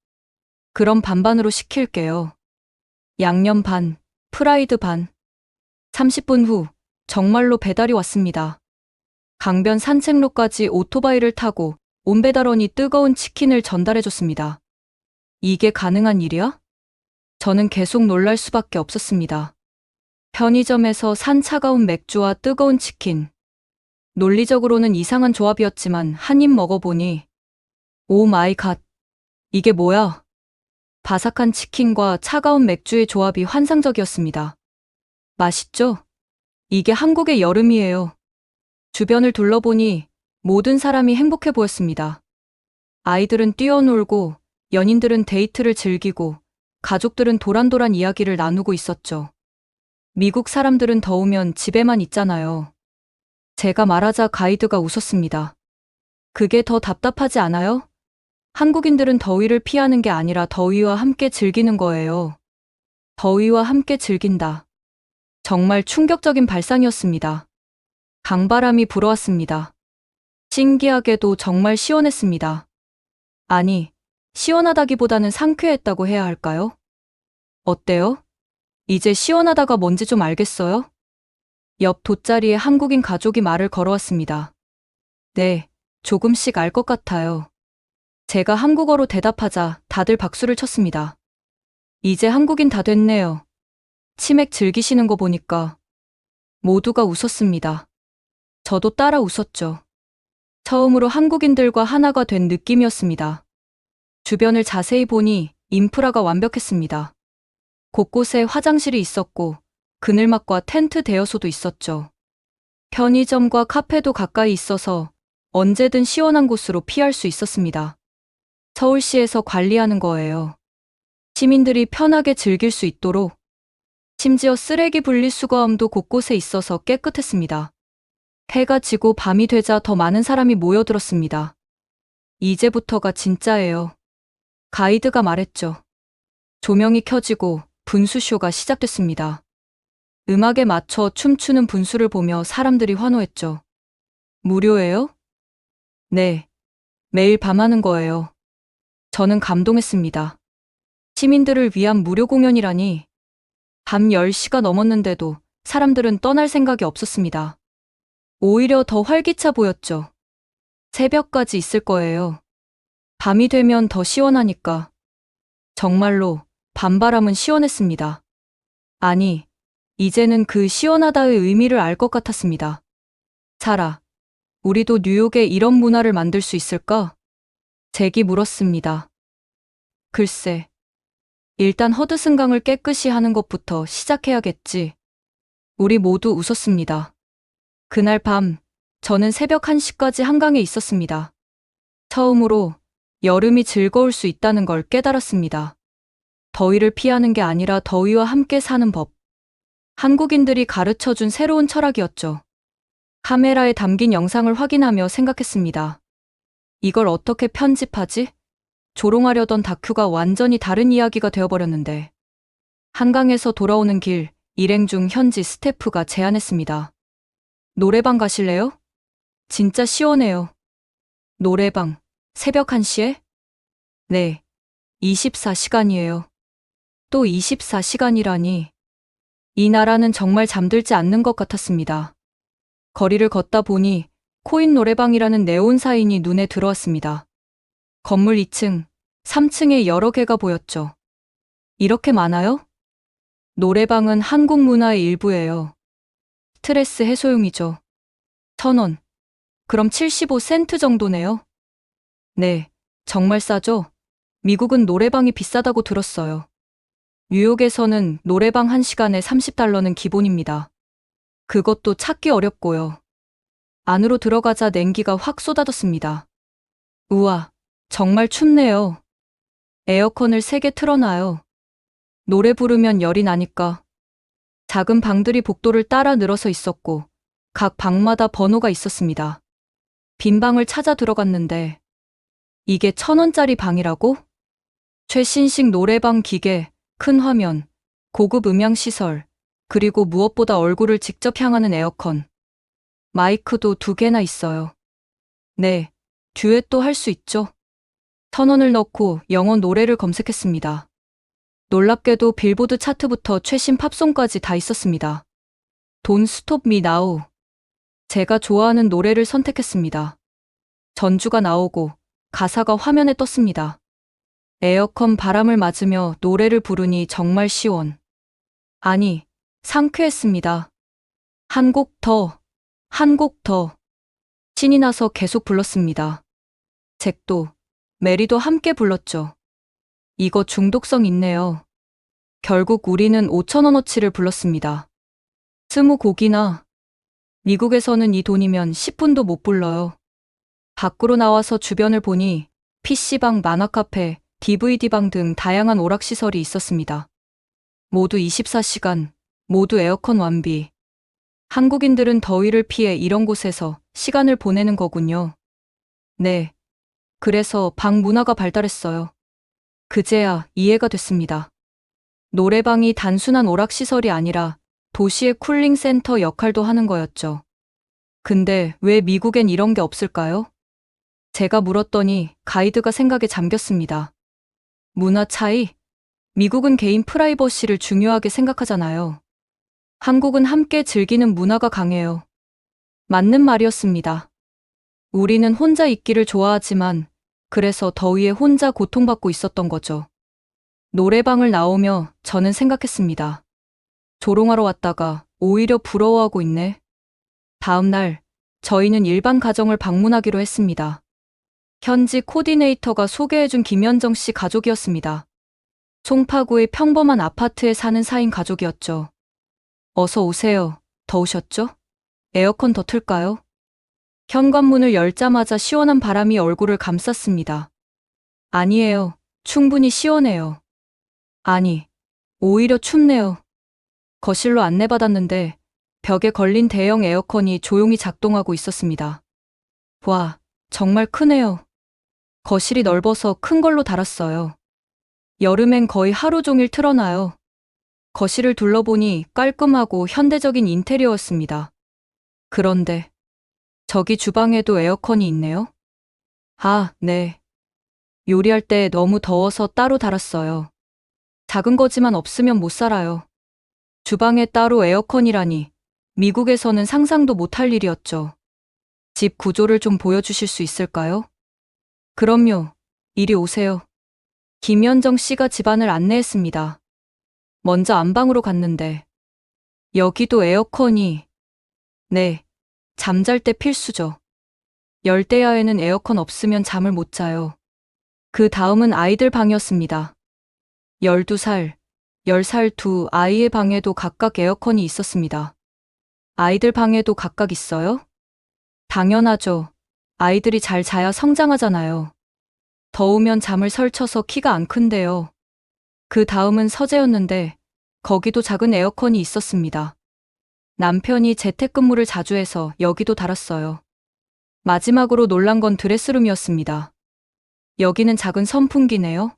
그럼 반반으로 시킬게요. 양념 반, 프라이드 반. 30분 후 정말로 배달이 왔습니다. 강변 산책로까지 오토바이를 타고 온 배달원이 뜨거운 치킨을 전달해줬습니다. 이게 가능한 일이야? 저는 계속 놀랄 수밖에 없었습니다. 편의점에서 산 차가운 맥주와 뜨거운 치킨. 논리적으로는 이상한 조합이었지만 한 입 먹어보니 오 마이 갓. 이게 뭐야? 바삭한 치킨과 차가운 맥주의 조합이 환상적이었습니다. 맛있죠? 이게 한국의 여름이에요. 주변을 둘러보니 모든 사람이 행복해 보였습니다. 아이들은 뛰어놀고, 연인들은 데이트를 즐기고, 가족들은 도란도란 이야기를 나누고 있었죠. 미국 사람들은 더우면 집에만 있잖아요. 제가 말하자 가이드가 웃었습니다. 그게 더 답답하지 않아요? 한국인들은 더위를 피하는 게 아니라 더위와 함께 즐기는 거예요. 더위와 함께 즐긴다. 정말 충격적인 발상이었습니다. 강바람이 불어왔습니다. 신기하게도 정말 시원했습니다. 아니, 시원하다기보다는 상쾌했다고 해야 할까요? 어때요? 이제 시원하다가 뭔지 좀 알겠어요? 옆 돗자리에 한국인 가족이 말을 걸어왔습니다. 네, 조금씩 알 것 같아요. 제가 한국어로 대답하자 다들 박수를 쳤습니다. 이제 한국인 다 됐네요. 치맥 즐기시는 거 보니까. 모두가 웃었습니다. 저도 따라 웃었죠. 처음으로 한국인들과 하나가 된 느낌이었습니다. 주변을 자세히 보니 인프라가 완벽했습니다. 곳곳에 화장실이 있었고 그늘막과 텐트 대여소도 있었죠. 편의점과 카페도 가까이 있어서 언제든 시원한 곳으로 피할 수 있었습니다. 서울시에서 관리하는 거예요. 시민들이 편하게 즐길 수 있도록. 심지어 쓰레기 분리수거함도 곳곳에 있어서 깨끗했습니다. 해가 지고 밤이 되자 더 많은 사람이 모여들었습니다. 이제부터가 진짜예요. 가이드가 말했죠. 조명이 켜지고 분수쇼가 시작됐습니다. 음악에 맞춰 춤추는 분수를 보며 사람들이 환호했죠. 무료예요? 네. 매일 밤하는 거예요. 저는 감동했습니다. 시민들을 위한 무료 공연이라니. 밤 10시가 넘었는데도 사람들은 떠날 생각이 없었습니다. 오히려 더 활기차 보였죠. 새벽까지 있을 거예요. 밤이 되면 더 시원하니까. 정말로 밤바람은 시원했습니다. 아니, 이제는 그 시원하다의 의미를 알 것 같았습니다. 사라, 우리도 뉴욕에 이런 문화를 만들 수 있을까? 잭이 물었습니다. 글쎄, 일단 허드슨강을 깨끗이 하는 것부터 시작해야겠지. 우리 모두 웃었습니다. 그날 밤, 저는 새벽 1시까지 한강에 있었습니다. 처음으로 여름이 즐거울 수 있다는 걸 깨달았습니다. 더위를 피하는 게 아니라 더위와 함께 사는 법. 한국인들이 가르쳐준 새로운 철학이었죠. 카메라에 담긴 영상을 확인하며 생각했습니다. 이걸 어떻게 편집하지? 조롱하려던 다큐가 완전히 다른 이야기가 되어버렸는데. 한강에서 돌아오는 길, 일행 중 현지 스태프가 제안했습니다. 노래방 가실래요? 진짜 시원해요. 노래방, 새벽 1시에? 네, 24시간이에요. 또 24시간이라니. 이 나라는 정말 잠들지 않는 것 같았습니다. 거리를 걷다 보니 코인 노래방이라는 네온 사인이 눈에 들어왔습니다. 건물 2층, 3층에 여러 개가 보였죠. 이렇게 많아요? 노래방은 한국 문화의 일부예요. 스트레스 해소용이죠. 1,000원. 그럼 75센트 정도네요. 네, 정말 싸죠? 미국은 노래방이 비싸다고 들었어요. 뉴욕에서는 노래방 1시간에 $30는 기본입니다. 그것도 찾기 어렵고요. 안으로 들어가자 냉기가 확 쏟아졌습니다. 우와, 정말 춥네요. 에어컨을 3개 틀어놔요. 노래 부르면 열이 나니까. 작은 방들이 복도를 따라 늘어서 있었고 각 방마다 번호가 있었습니다. 빈 방을 찾아 들어갔는데 이게 1,000원짜리 방이라고? 최신식 노래방 기계, 큰 화면, 고급 음향시설, 그리고 무엇보다 얼굴을 직접 향하는 에어컨. 마이크도 2개나 있어요. 네, 듀엣도 할 수 있죠. 1,000원을 넣고 영어 노래를 검색했습니다. 놀랍게도 빌보드 차트부터 최신 팝송까지 다 있었습니다. Don't Stop Me Now. 제가 좋아하는 노래를 선택했습니다. 전주가 나오고 가사가 화면에 떴습니다. 에어컨 바람을 맞으며 노래를 부르니 정말 시원. 아니, 상쾌했습니다. 한 곡 더, 한 곡 더. 신이 나서 계속 불렀습니다. 잭도, 메리도 함께 불렀죠. 이거 중독성 있네요. 결국 우리는 5,000원어치를 불렀습니다. 20곡이나. 미국에서는 이 돈이면 10분도 못 불러요. 밖으로 나와서 주변을 보니 PC방, 만화카페, DVD방 등 다양한 오락시설이 있었습니다. 모두 24시간, 모두 에어컨 완비. 한국인들은 더위를 피해 이런 곳에서 시간을 보내는 거군요. 네. 그래서 방 문화가 발달했어요. 그제야 이해가 됐습니다. 노래방이 단순한 오락시설이 아니라 도시의 쿨링 센터 역할도 하는 거였죠. 근데 왜 미국엔 이런 게 없을까요? 제가 물었더니 가이드가 생각에 잠겼습니다. 문화 차이? 미국은 개인 프라이버시를 중요하게 생각하잖아요. 한국은 함께 즐기는 문화가 강해요. 맞는 말이었습니다. 우리는 혼자 있기를 좋아하지만 그래서 더위에 혼자 고통받고 있었던 거죠. 노래방을 나오며 저는 생각했습니다. 조롱하러 왔다가 오히려 부러워하고 있네. 다음 날 저희는 일반 가정을 방문하기로 했습니다. 현지 코디네이터가 소개해준 김현정 씨 가족이었습니다. 송파구의 평범한 아파트에 사는 4인 가족이었죠. 어서 오세요. 더우셨죠? 에어컨 더 틀까요? 현관문을 열자마자 시원한 바람이 얼굴을 감쌌습니다. 아니에요. 충분히 시원해요. 아니, 오히려 춥네요. 거실로 안내받았는데 벽에 걸린 대형 에어컨이 조용히 작동하고 있었습니다. 와, 정말 크네요. 거실이 넓어서 큰 걸로 달았어요. 여름엔 거의 하루 종일 틀어놔요. 거실을 둘러보니 깔끔하고 현대적인 인테리어였습니다. 그런데 저기 주방에도 에어컨이 있네요. 아, 네. 요리할 때 너무 더워서 따로 달았어요. 작은 거지만 없으면 못 살아요. 주방에 따로 에어컨이라니 미국에서는 상상도 못할 일이었죠. 집 구조를 좀 보여주실 수 있을까요? 그럼요. 이리 오세요. 김현정 씨가 집안을 안내했습니다. 먼저 안방으로 갔는데 여기도 에어컨이 네, 잠잘 때 필수죠. 열대야에는 에어컨 없으면 잠을 못 자요. 그 다음은 아이들 방이었습니다. 12살, 10살 두 아이의 방에도 각각 에어컨이 있었습니다. 아이들 방에도 각각 있어요? 당연하죠. 아이들이 잘 자야 성장하잖아요. 더우면 잠을 설쳐서 키가 안 큰데요. 그 다음은 서재였는데 거기도 작은 에어컨이 있었습니다. 남편이 재택근무를 자주 해서 여기도 달았어요. 마지막으로 놀란 건 드레스룸이었습니다. 여기는 작은 선풍기네요.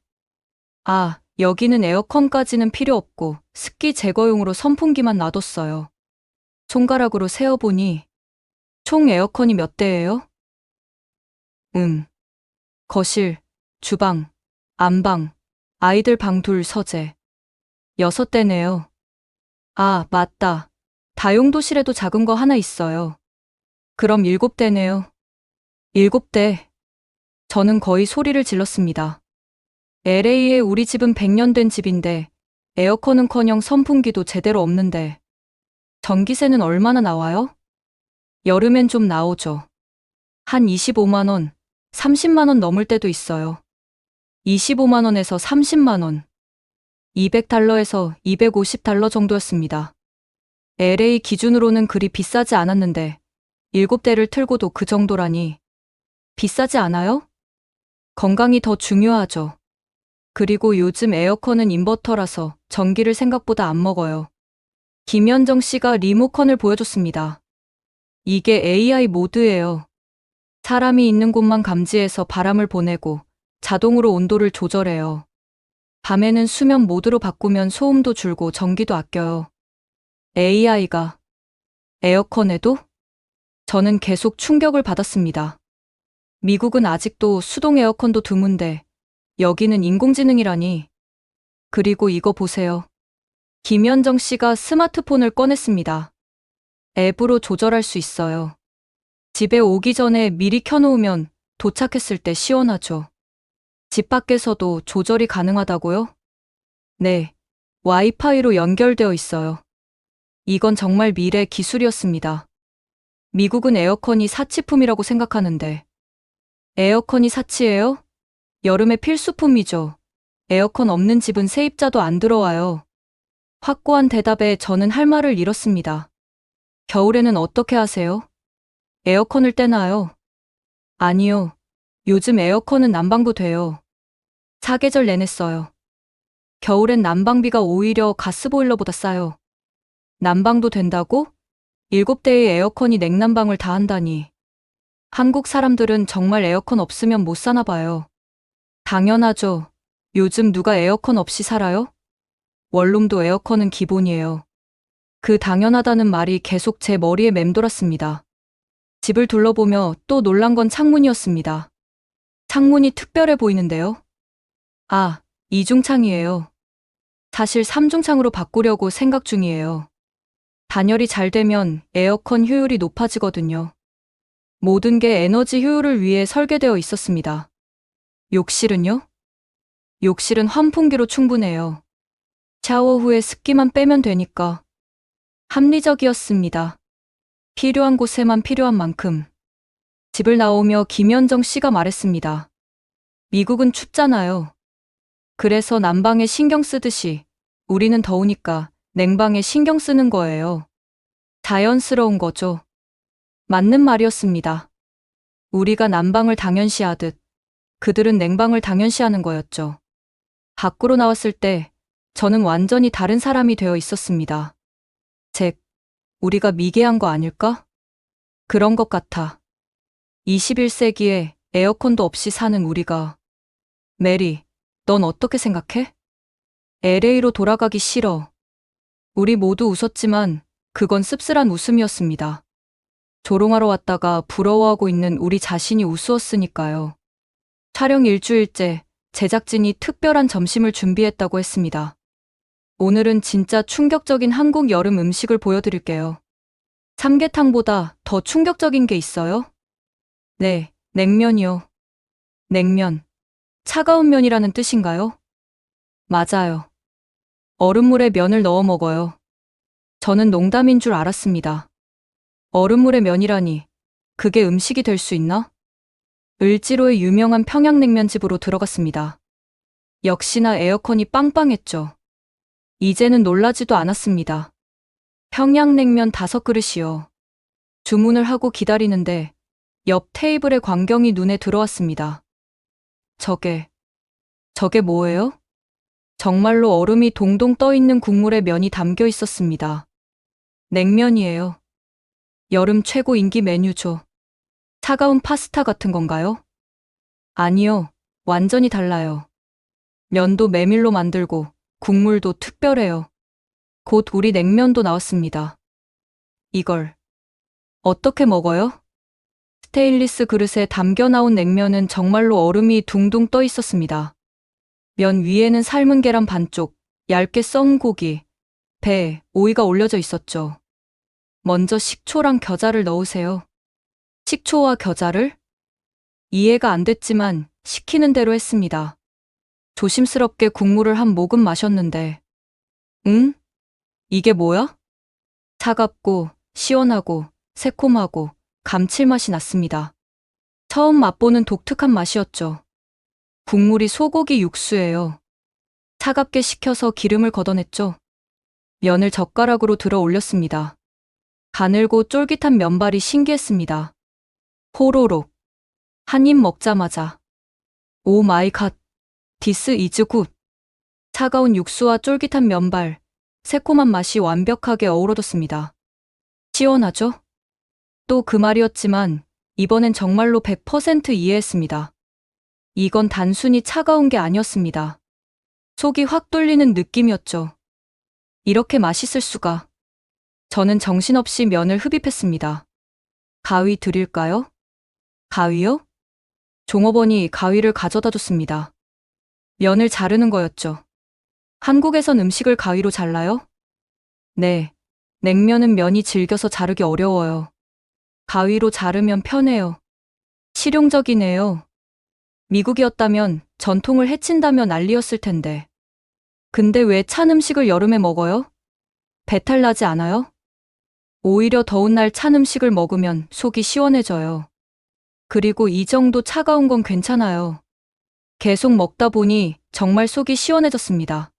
아, 여기는 에어컨까지는 필요 없고 습기 제거용으로 선풍기만 놔뒀어요. 손가락으로 세어보니 총 에어컨이 몇 대예요? 거실, 주방, 안방, 아이들 방 둘 서재. 6대네요. 아, 맞다. 다용도실에도 작은 거 하나 있어요. 그럼 7대네요. 7대. 저는 거의 소리를 질렀습니다. LA에 우리 집은 100년 된 집인데 에어컨은커녕 선풍기도 제대로 없는데 전기세는 얼마나 나와요? 여름엔 좀 나오죠. 한 25만 원, 30만 원 넘을 때도 있어요. 25만 원에서 30만 원. 200달러에서 250달러 정도였습니다. LA 기준으로는 그리 비싸지 않았는데 7대를 틀고도 그 정도라니 비싸지 않아요? 건강이 더 중요하죠. 그리고 요즘 에어컨은 인버터라서 전기를 생각보다 안 먹어요. 김현정 씨가 리모컨을 보여줬습니다. 이게 AI 모드예요. 사람이 있는 곳만 감지해서 바람을 보내고 자동으로 온도를 조절해요. 밤에는 수면 모드로 바꾸면 소음도 줄고 전기도 아껴요. AI가 에어컨에도? 저는 계속 충격을 받았습니다. 미국은 아직도 수동 에어컨도 드문데 여기는 인공지능이라니. 그리고 이거 보세요. 김현정 씨가 스마트폰을 꺼냈습니다. 앱으로 조절할 수 있어요. 집에 오기 전에 미리 켜놓으면 도착했을 때 시원하죠. 집 밖에서도 조절이 가능하다고요? 네, 와이파이로 연결되어 있어요. 이건 정말 미래 기술이었습니다. 미국은 에어컨이 사치품이라고 생각하는데 에어컨이 사치예요? 여름의 필수품이죠. 에어컨 없는 집은 세입자도 안 들어와요. 확고한 대답에 저는 할 말을 잃었습니다. 겨울에는 어떻게 하세요? 에어컨을 떼나요? 아니요. 요즘 에어컨은 난방도 돼요. 사계절 내내 써요. 겨울엔 난방비가 오히려 가스보일러보다 싸요. 난방도 된다고? 7대의 에어컨이 냉난방을 다 한다니. 한국 사람들은 정말 에어컨 없으면 못 사나 봐요. 당연하죠. 요즘 누가 에어컨 없이 살아요? 원룸도 에어컨은 기본이에요. 그 당연하다는 말이 계속 제 머리에 맴돌았습니다. 집을 둘러보며 또 놀란 건 창문이었습니다. 창문이 특별해 보이는데요. 아, 이중창이에요. 사실 3중창으로 바꾸려고 생각 중이에요. 단열이 잘 되면 에어컨 효율이 높아지거든요. 모든 게 에너지 효율을 위해 설계되어 있었습니다. 욕실은요? 욕실은 환풍기로 충분해요. 샤워 후에 습기만 빼면 되니까. 합리적이었습니다. 필요한 곳에만 필요한 만큼. 집을 나오며 김현정 씨가 말했습니다. 미국은 춥잖아요. 그래서 난방에 신경 쓰듯이 우리는 더우니까 냉방에 신경 쓰는 거예요. 자연스러운 거죠. 맞는 말이었습니다. 우리가 난방을 당연시하듯 그들은 냉방을 당연시하는 거였죠. 밖으로 나왔을 때 저는 완전히 다른 사람이 되어 있었습니다. 잭, 우리가 미개한 거 아닐까? 그런 것 같아. 21세기에 에어컨도 없이 사는 우리가. 메리, 넌 어떻게 생각해? LA로 돌아가기 싫어. 우리 모두 웃었지만 그건 씁쓸한 웃음이었습니다. 조롱하러 왔다가 부러워하고 있는 우리 자신이 우스웠으니까요. 촬영 일주일째 제작진이 특별한 점심을 준비했다고 했습니다. 오늘은 진짜 충격적인 한국 여름 음식을 보여드릴게요. 삼계탕보다 더 충격적인 게 있어요? 네, 냉면이요. 냉면. 차가운 면이라는 뜻인가요? 맞아요. 얼음물에 면을 넣어 먹어요. 저는 농담인 줄 알았습니다. 얼음물에 면이라니, 그게 음식이 될 수 있나? 을지로의 유명한 평양냉면집으로 들어갔습니다. 역시나 에어컨이 빵빵했죠. 이제는 놀라지도 않았습니다. 평양냉면 5그릇이요. 주문을 하고 기다리는데 옆 테이블의 광경이 눈에 들어왔습니다. 저게 뭐예요? 정말로 얼음이 동동 떠 있는 국물에 면이 담겨 있었습니다. 냉면이에요. 여름 최고 인기 메뉴죠. 차가운 파스타 같은 건가요? 아니요, 완전히 달라요. 면도 메밀로 만들고 국물도 특별해요. 곧 우리 냉면도 나왔습니다. 이걸 어떻게 먹어요? 스테인리스 그릇에 담겨 나온 냉면은 정말로 얼음이 둥둥 떠 있었습니다. 면 위에는 삶은 계란 반쪽, 얇게 썬 고기, 배, 오이가 올려져 있었죠. 먼저 식초랑 겨자를 넣으세요. 식초와 겨자를? 이해가 안 됐지만 시키는 대로 했습니다. 조심스럽게 국물을 한 모금 마셨는데, 응? 이게 뭐야? 차갑고, 시원하고, 새콤하고, 감칠맛이 났습니다. 처음 맛보는 독특한 맛이었죠. 국물이 소고기 육수예요. 차갑게 식혀서 기름을 걷어냈죠. 면을 젓가락으로 들어 올렸습니다. 가늘고 쫄깃한 면발이 신기했습니다. 호로록. 한 입 먹자마자. 오 마이 갓. 디스 이즈 굿. 차가운 육수와 쫄깃한 면발, 새콤한 맛이 완벽하게 어우러졌습니다. 시원하죠? 또 그 말이었지만 이번엔 정말로 100% 이해했습니다. 이건 단순히 차가운 게 아니었습니다. 속이 확 뚫리는 느낌이었죠. 이렇게 맛있을 수가. 저는 정신없이 면을 흡입했습니다. 가위 드릴까요? 가위요? 종업원이 가위를 가져다 줬습니다. 면을 자르는 거였죠. 한국에선 음식을 가위로 잘라요? 네. 냉면은 면이 질겨서 자르기 어려워요. 가위로 자르면 편해요. 실용적이네요. 미국이었다면 전통을 해친다며 난리였을 텐데. 근데 왜 찬 음식을 여름에 먹어요? 배탈 나지 않아요? 오히려 더운 날 찬 음식을 먹으면 속이 시원해져요. 그리고 이 정도 차가운 건 괜찮아요. 계속 먹다 보니 정말 속이 시원해졌습니다.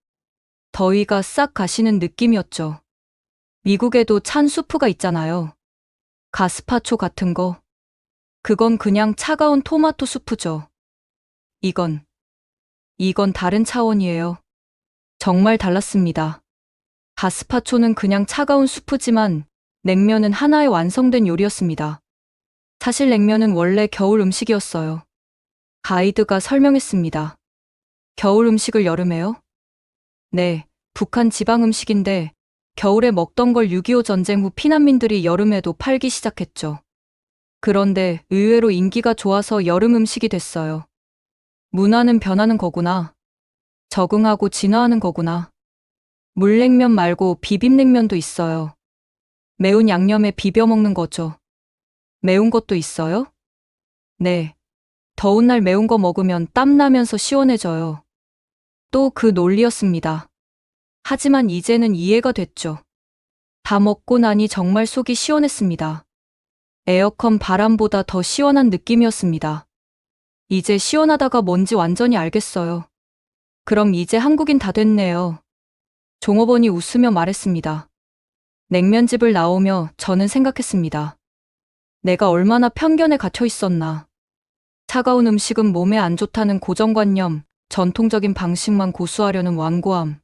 더위가 싹 가시는 느낌이었죠. 미국에도 찬 수프가 있잖아요. 가스파초 같은 거. 그건 그냥 차가운 토마토 수프죠. 이건 다른 차원이에요. 정말 달랐습니다. 가스파초는 그냥 차가운 수프지만 냉면은 하나의 완성된 요리였습니다. 사실 냉면은 원래 겨울 음식이었어요. 가이드가 설명했습니다. 겨울 음식을 여름에요? 네, 북한 지방 음식인데 겨울에 먹던 걸 6.25 전쟁 후 피난민들이 여름에도 팔기 시작했죠. 그런데 의외로 인기가 좋아서 여름 음식이 됐어요. 문화는 변하는 거구나. 적응하고 진화하는 거구나. 물냉면 말고 비빔냉면도 있어요. 매운 양념에 비벼 먹는 거죠. 매운 것도 있어요? 네. 더운 날 매운 거 먹으면 땀 나면서 시원해져요. 또 그 논리였습니다. 하지만 이제는 이해가 됐죠. 다 먹고 나니 정말 속이 시원했습니다. 에어컨 바람보다 더 시원한 느낌이었습니다. 이제 시원하다가 뭔지 완전히 알겠어요. 그럼 이제 한국인 다 됐네요. 종업원이 웃으며 말했습니다. 냉면집을 나오며 저는 생각했습니다. 내가 얼마나 편견에 갇혀 있었나. 차가운 음식은 몸에 안 좋다는 고정관념, 전통적인 방식만 고수하려는 완고함.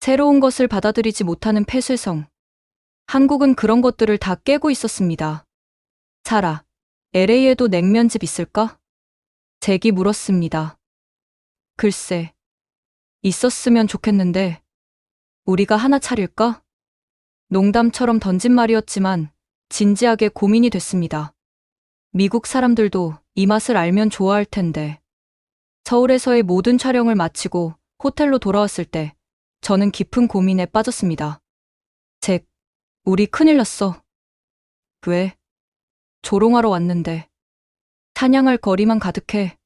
새로운 것을 받아들이지 못하는 폐쇄성. 한국은 그런 것들을 다 깨고 있었습니다. 살아, LA에도 냉면집 있을까? 잭이 물었습니다. 글쎄, 있었으면 좋겠는데, 우리가 하나 차릴까? 농담처럼 던진 말이었지만, 진지하게 고민이 됐습니다. 미국 사람들도 이 맛을 알면 좋아할 텐데. 서울에서의 모든 촬영을 마치고 호텔로 돌아왔을 때, 저는 깊은 고민에 빠졌습니다. 잭, 우리 큰일 났어. 왜? 조롱하러 왔는데. 사냥할 거리만 가득해.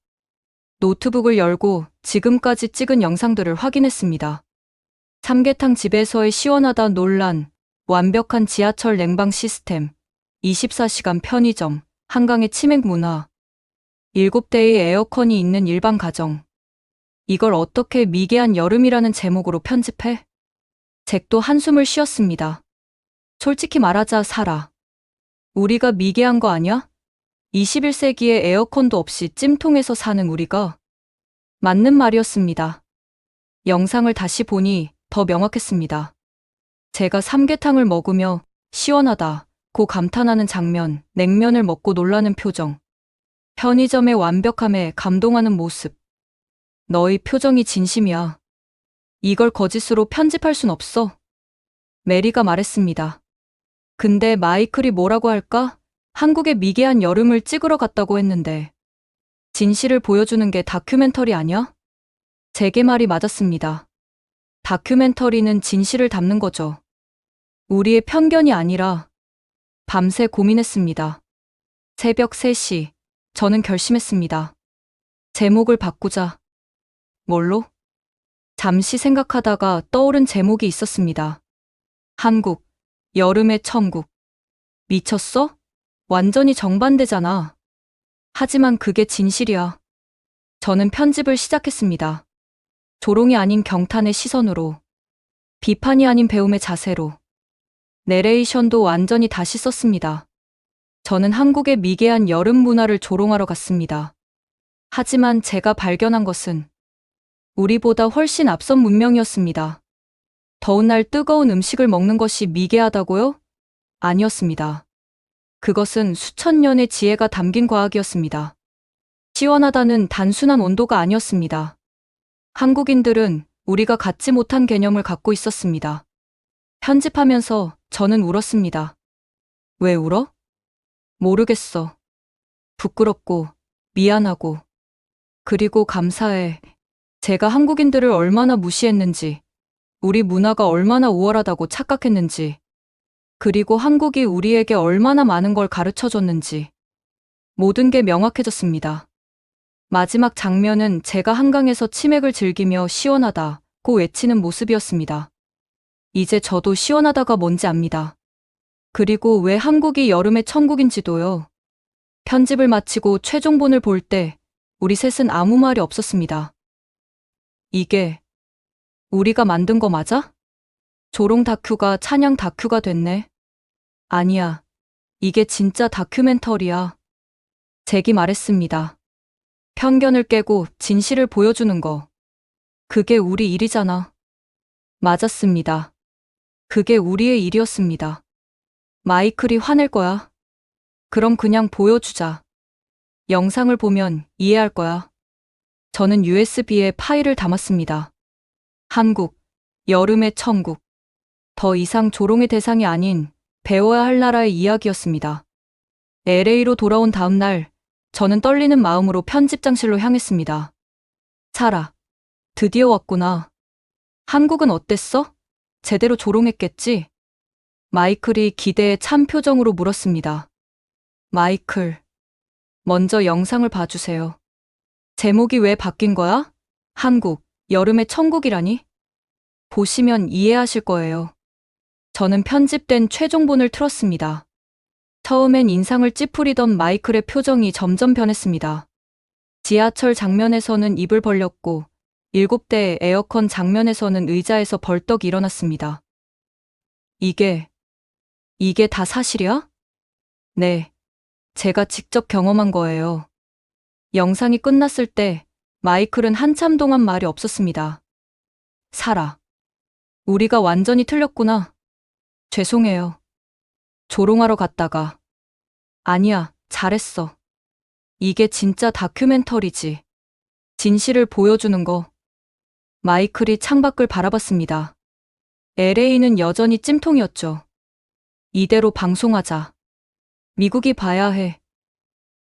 노트북을 열고 지금까지 찍은 영상들을 확인했습니다. 삼계탕 집에서의 시원하다 논란, 완벽한 지하철 냉방 시스템, 24시간 편의점, 한강의 치맥 문화, 7대의 에어컨이 있는 일반 가정. 이걸 어떻게 미개한 여름이라는 제목으로 편집해? 잭도 한숨을 쉬었습니다. 솔직히 말하자 살아. 우리가 미개한 거 아냐? 21세기에 에어컨도 없이 찜통에서 사는 우리가. 맞는 말이었습니다. 영상을 다시 보니 더 명확했습니다. 제가 삼계탕을 먹으며 시원하다고 감탄하는 장면, 냉면을 먹고 놀라는 표정, 편의점의 완벽함에 감동하는 모습. 너희 표정이 진심이야. 이걸 거짓으로 편집할 순 없어. 메리가 말했습니다. 근데 마이클이 뭐라고 할까? 한국의 미개한 여름을 찍으러 갔다고 했는데. 진실을 보여주는 게 다큐멘터리 아니야? 제게 말이 맞았습니다. 다큐멘터리는 진실을 담는 거죠. 우리의 편견이 아니라. 밤새 고민했습니다. 새벽 3시, 저는 결심했습니다. 제목을 바꾸자. 뭘로? 잠시 생각하다가 떠오른 제목이 있었습니다. 한국, 여름의 천국. 미쳤어? 완전히 정반대잖아. 하지만 그게 진실이야. 저는 편집을 시작했습니다. 조롱이 아닌 경탄의 시선으로, 비판이 아닌 배움의 자세로. 내레이션도 완전히 다시 썼습니다. 저는 한국의 미개한 여름 문화를 조롱하러 갔습니다. 하지만 제가 발견한 것은 우리보다 훨씬 앞선 문명이었습니다. 더운 날 뜨거운 음식을 먹는 것이 미개하다고요? 아니었습니다. 그것은 수천 년의 지혜가 담긴 과학이었습니다. 시원하다는 단순한 온도가 아니었습니다. 한국인들은 우리가 갖지 못한 개념을 갖고 있었습니다. 편집하면서 저는 울었습니다. 왜 울어? 모르겠어. 부끄럽고, 미안하고, 그리고 감사해. 제가 한국인들을 얼마나 무시했는지, 우리 문화가 얼마나 우월하다고 착각했는지, 그리고 한국이 우리에게 얼마나 많은 걸 가르쳐 줬는지, 모든 게 명확해졌습니다. 마지막 장면은 제가 한강에서 치맥을 즐기며 시원하다고 외치는 모습이었습니다. 이제 저도 시원하다가 뭔지 압니다. 그리고 왜 한국이 여름의 천국인지도요. 편집을 마치고 최종본을 볼 때 우리 셋은 아무 말이 없었습니다. 이게 우리가 만든 거 맞아? 조롱 다큐가 찬양 다큐가 됐네. 아니야. 이게 진짜 다큐멘터리야. 잭이 말했습니다. 편견을 깨고 진실을 보여주는 거. 그게 우리 일이잖아. 맞았습니다. 그게 우리의 일이었습니다. 마이클이 화낼 거야. 그럼 그냥 보여주자. 영상을 보면 이해할 거야. 저는 USB에 파일을 담았습니다. 한국, 여름의 천국. 더 이상 조롱의 대상이 아닌 배워야 할 나라의 이야기였습니다. LA로 돌아온 다음 날, 저는 떨리는 마음으로 편집장실로 향했습니다. 살아, 드디어 왔구나. 한국은 어땠어? 제대로 조롱했겠지? 마이클이 기대에 찬 표정으로 물었습니다. 마이클, 먼저 영상을 봐주세요. 제목이 왜 바뀐 거야? 한국, 여름의 천국이라니? 보시면 이해하실 거예요. 저는 편집된 최종본을 틀었습니다. 처음엔 인상을 찌푸리던 마이클의 표정이 점점 변했습니다. 지하철 장면에서는 입을 벌렸고 7대의 에어컨 장면에서는 의자에서 벌떡 일어났습니다. 이게 다 사실이야? 네, 제가 직접 경험한 거예요. 영상이 끝났을 때 마이클은 한참 동안 말이 없었습니다. 사라. 우리가 완전히 틀렸구나. 죄송해요. 조롱하러 갔다가. 아니야, 잘했어. 이게 진짜 다큐멘터리지. 진실을 보여주는 거. 마이클이 창밖을 바라봤습니다. LA는 여전히 찜통이었죠. 이대로 방송하자. 미국이 봐야 해.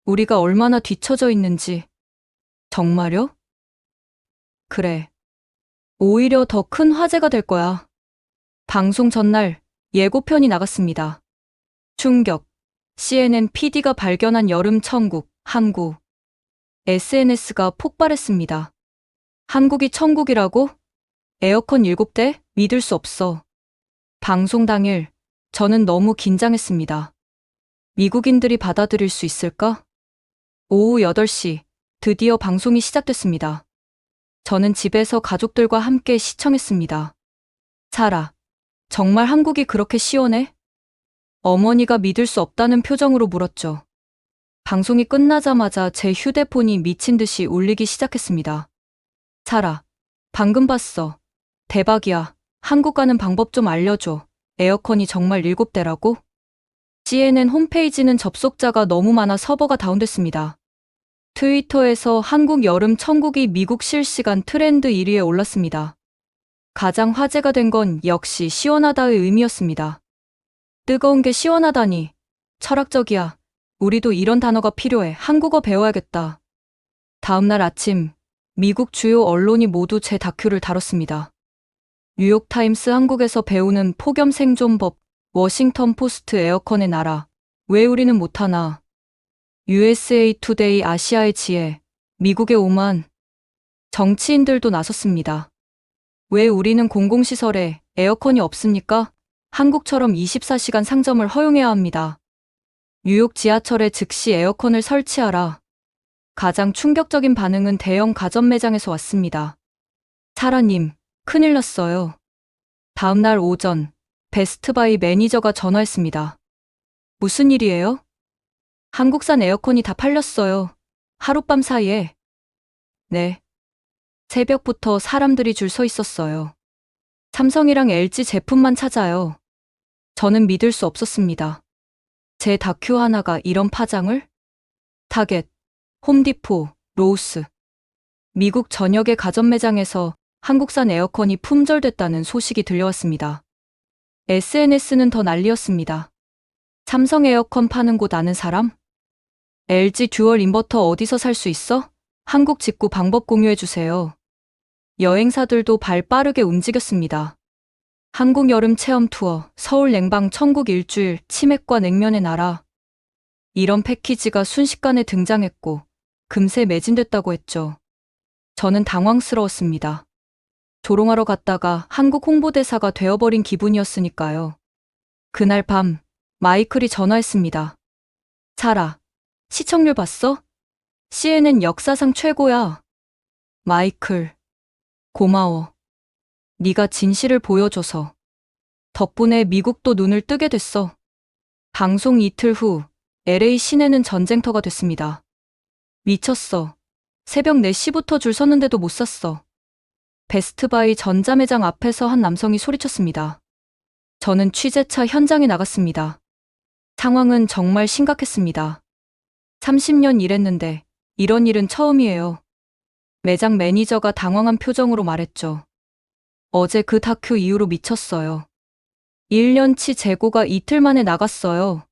우리가 얼마나 뒤처져 있는지. 정말요? 그래. 오히려 더 큰 화제가 될 거야. 방송 전날 예고편이 나갔습니다. 충격. CNN PD가 발견한 여름 천국, 한국. SNS가 폭발했습니다. 한국이 천국이라고? 에어컨 7대? 믿을 수 없어. 방송 당일, 저는 너무 긴장했습니다. 미국인들이 받아들일 수 있을까? 오후 8시, 드디어 방송이 시작됐습니다. 저는 집에서 가족들과 함께 시청했습니다. 사라, 정말 한국이 그렇게 시원해? 어머니가 믿을 수 없다는 표정으로 물었죠. 방송이 끝나자마자 제 휴대폰이 미친 듯이 울리기 시작했습니다. 사라, 방금 봤어. 대박이야. 한국 가는 방법 좀 알려줘. 에어컨이 정말 7대라고? CNN 홈페이지는 접속자가 너무 많아 서버가 다운됐습니다. 트위터에서 한국 여름 천국이 미국 실시간 트렌드 1위에 올랐습니다. 가장 화제가 된 건 역시 시원하다의 의미였습니다. 뜨거운 게 시원하다니. 철학적이야. 우리도 이런 단어가 필요해. 한국어 배워야겠다. 다음날 아침, 미국 주요 언론이 모두 제 다큐를 다뤘습니다. 뉴욕타임스 한국에서 배우는 폭염 생존법, 워싱턴 포스트 에어컨의 나라, 왜 우리는 못하나, USA 투데이 아시아의 지혜, 미국의 오만, 정치인들도 나섰습니다. 왜 우리는 공공시설에 에어컨이 없습니까? 한국처럼 24시간 상점을 허용해야 합니다. 뉴욕 지하철에 즉시 에어컨을 설치하라. 가장 충격적인 반응은 대형 가전 매장에서 왔습니다. 사라님, 큰일 났어요. 다음날 오전, 베스트바이 매니저가 전화했습니다. 무슨 일이에요? 한국산 에어컨이 다 팔렸어요. 하룻밤 사이에. 네. 새벽부터 사람들이 줄 서 있었어요. 삼성이랑 LG 제품만 찾아요. 저는 믿을 수 없었습니다. 제 다큐 하나가 이런 파장을? 타겟, 홈디포, 로우스. 미국 전역의 가전 매장에서 한국산 에어컨이 품절됐다는 소식이 들려왔습니다. SNS는 더 난리였습니다. 삼성 에어컨 파는 곳 아는 사람? LG 듀얼 인버터 어디서 살 수 있어? 한국 직구 방법 공유해주세요. 여행사들도 발 빠르게 움직였습니다. 한국 여름 체험 투어, 서울 냉방 천국 일주일, 치맥과 냉면의 나라. 이런 패키지가 순식간에 등장했고 금세 매진됐다고 했죠. 저는 당황스러웠습니다. 조롱하러 갔다가 한국 홍보대사가 되어버린 기분이었으니까요. 그날 밤 마이클이 전화했습니다. 사라, 시청률 봤어? CNN 역사상 최고야. 마이클, 고마워. 네가 진실을 보여줘서. 덕분에 미국도 눈을 뜨게 됐어. 방송 이틀 후 LA 시내는 전쟁터가 됐습니다. 미쳤어. 새벽 4시부터 줄 섰는데도 못 샀어. 베스트바이 전자매장 앞에서 한 남성이 소리쳤습니다. 저는 취재차 현장에 나갔습니다. 상황은 정말 심각했습니다. 30년 일했는데 이런 일은 처음이에요. 매장 매니저가 당황한 표정으로 말했죠. 어제 그 다큐 이후로 미쳤어요. 1년치 재고가 이틀 만에 나갔어요.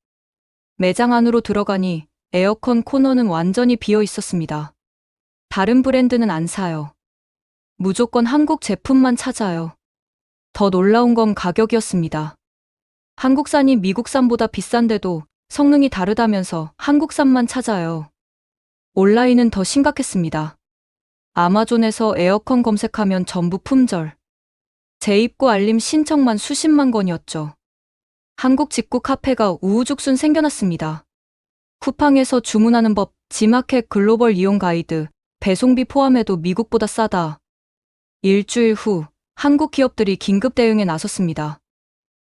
매장 안으로 들어가니 에어컨 코너는 완전히 비어 있었습니다. 다른 브랜드는 안 사요. 무조건 한국 제품만 찾아요. 더 놀라운 건 가격이었습니다. 한국산이 미국산보다 비싼데도 성능이 다르다면서 한국산만 찾아요. 온라인은 더 심각했습니다. 아마존에서 에어컨 검색하면 전부 품절. 재입고 알림 신청만 수십만 건이었죠. 한국 직구 카페가 우후죽순 생겨났습니다. 쿠팡에서 주문하는 법, 지마켓 글로벌 이용 가이드, 배송비 포함해도 미국보다 싸다. 일주일 후 한국 기업들이 긴급 대응에 나섰습니다.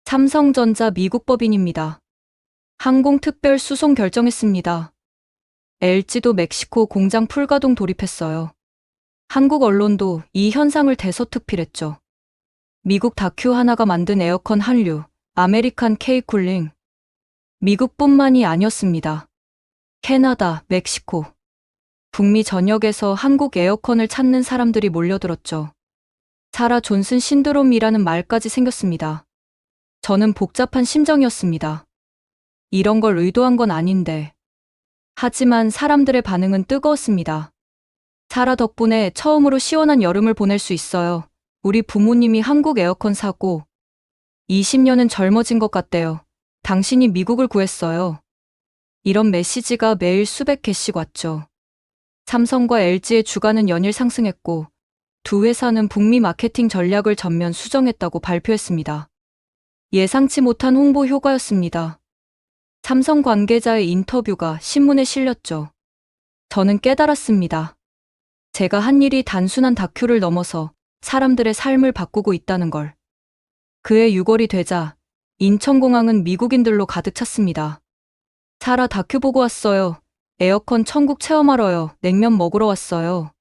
삼성전자 미국 법인입니다. 항공특별 수송 결정했습니다. LG도 멕시코 공장 풀가동 돌입했어요. 한국 언론도 이 현상을 대서특필했죠. 미국 다큐 하나가 만든 에어컨 한류, 아메리칸 K쿨링. 미국뿐만이 아니었습니다. 캐나다, 멕시코, 북미 전역에서 한국 에어컨을 찾는 사람들이 몰려들었죠. 사라 존슨 신드롬이라는 말까지 생겼습니다. 저는 복잡한 심정이었습니다. 이런 걸 의도한 건 아닌데. 하지만 사람들의 반응은 뜨거웠습니다. 사라 덕분에 처음으로 시원한 여름을 보낼 수 있어요. 우리 부모님이 한국 에어컨 사고 20년은 젊어진 것 같대요. 당신이 미국을 구했어요. 이런 메시지가 매일 수백 개씩 왔죠. 삼성과 LG의 주가는 연일 상승했고 두 회사는 북미 마케팅 전략을 전면 수정했다고 발표했습니다. 예상치 못한 홍보 효과였습니다. 삼성 관계자의 인터뷰가 신문에 실렸죠. 저는 깨달았습니다. 제가 한 일이 단순한 다큐를 넘어서 사람들의 삶을 바꾸고 있다는 걸. 그해 6월이 되자 인천공항은 미국인들로 가득 찼습니다. 사라 다큐 보고 왔어요. 에어컨 천국 체험하러요. 냉면 먹으러 왔어요.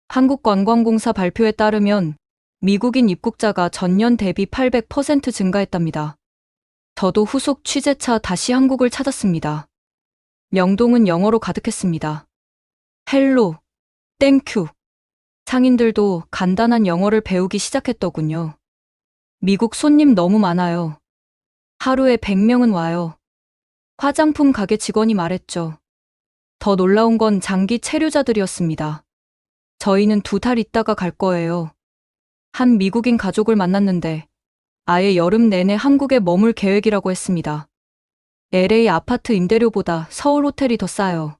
한국관광공사 발표에 따르면 미국인 입국자가 전년 대비 800% 증가했답니다. 저도 후속 취재차 다시 한국을 찾았습니다. 명동은 영어로 가득했습니다. 헬로, 땡큐. 상인들도 간단한 영어를 배우기 시작했더군요. 미국 손님 너무 많아요. 하루에 100명은 와요. 화장품 가게 직원이 말했죠. 더 놀라운 건 장기 체류자들이었습니다. 저희는 2달 있다가 갈 거예요. 한 미국인 가족을 만났는데 아예 여름 내내 한국에 머물 계획이라고 했습니다. LA 아파트 임대료보다 서울 호텔이 더 싸요.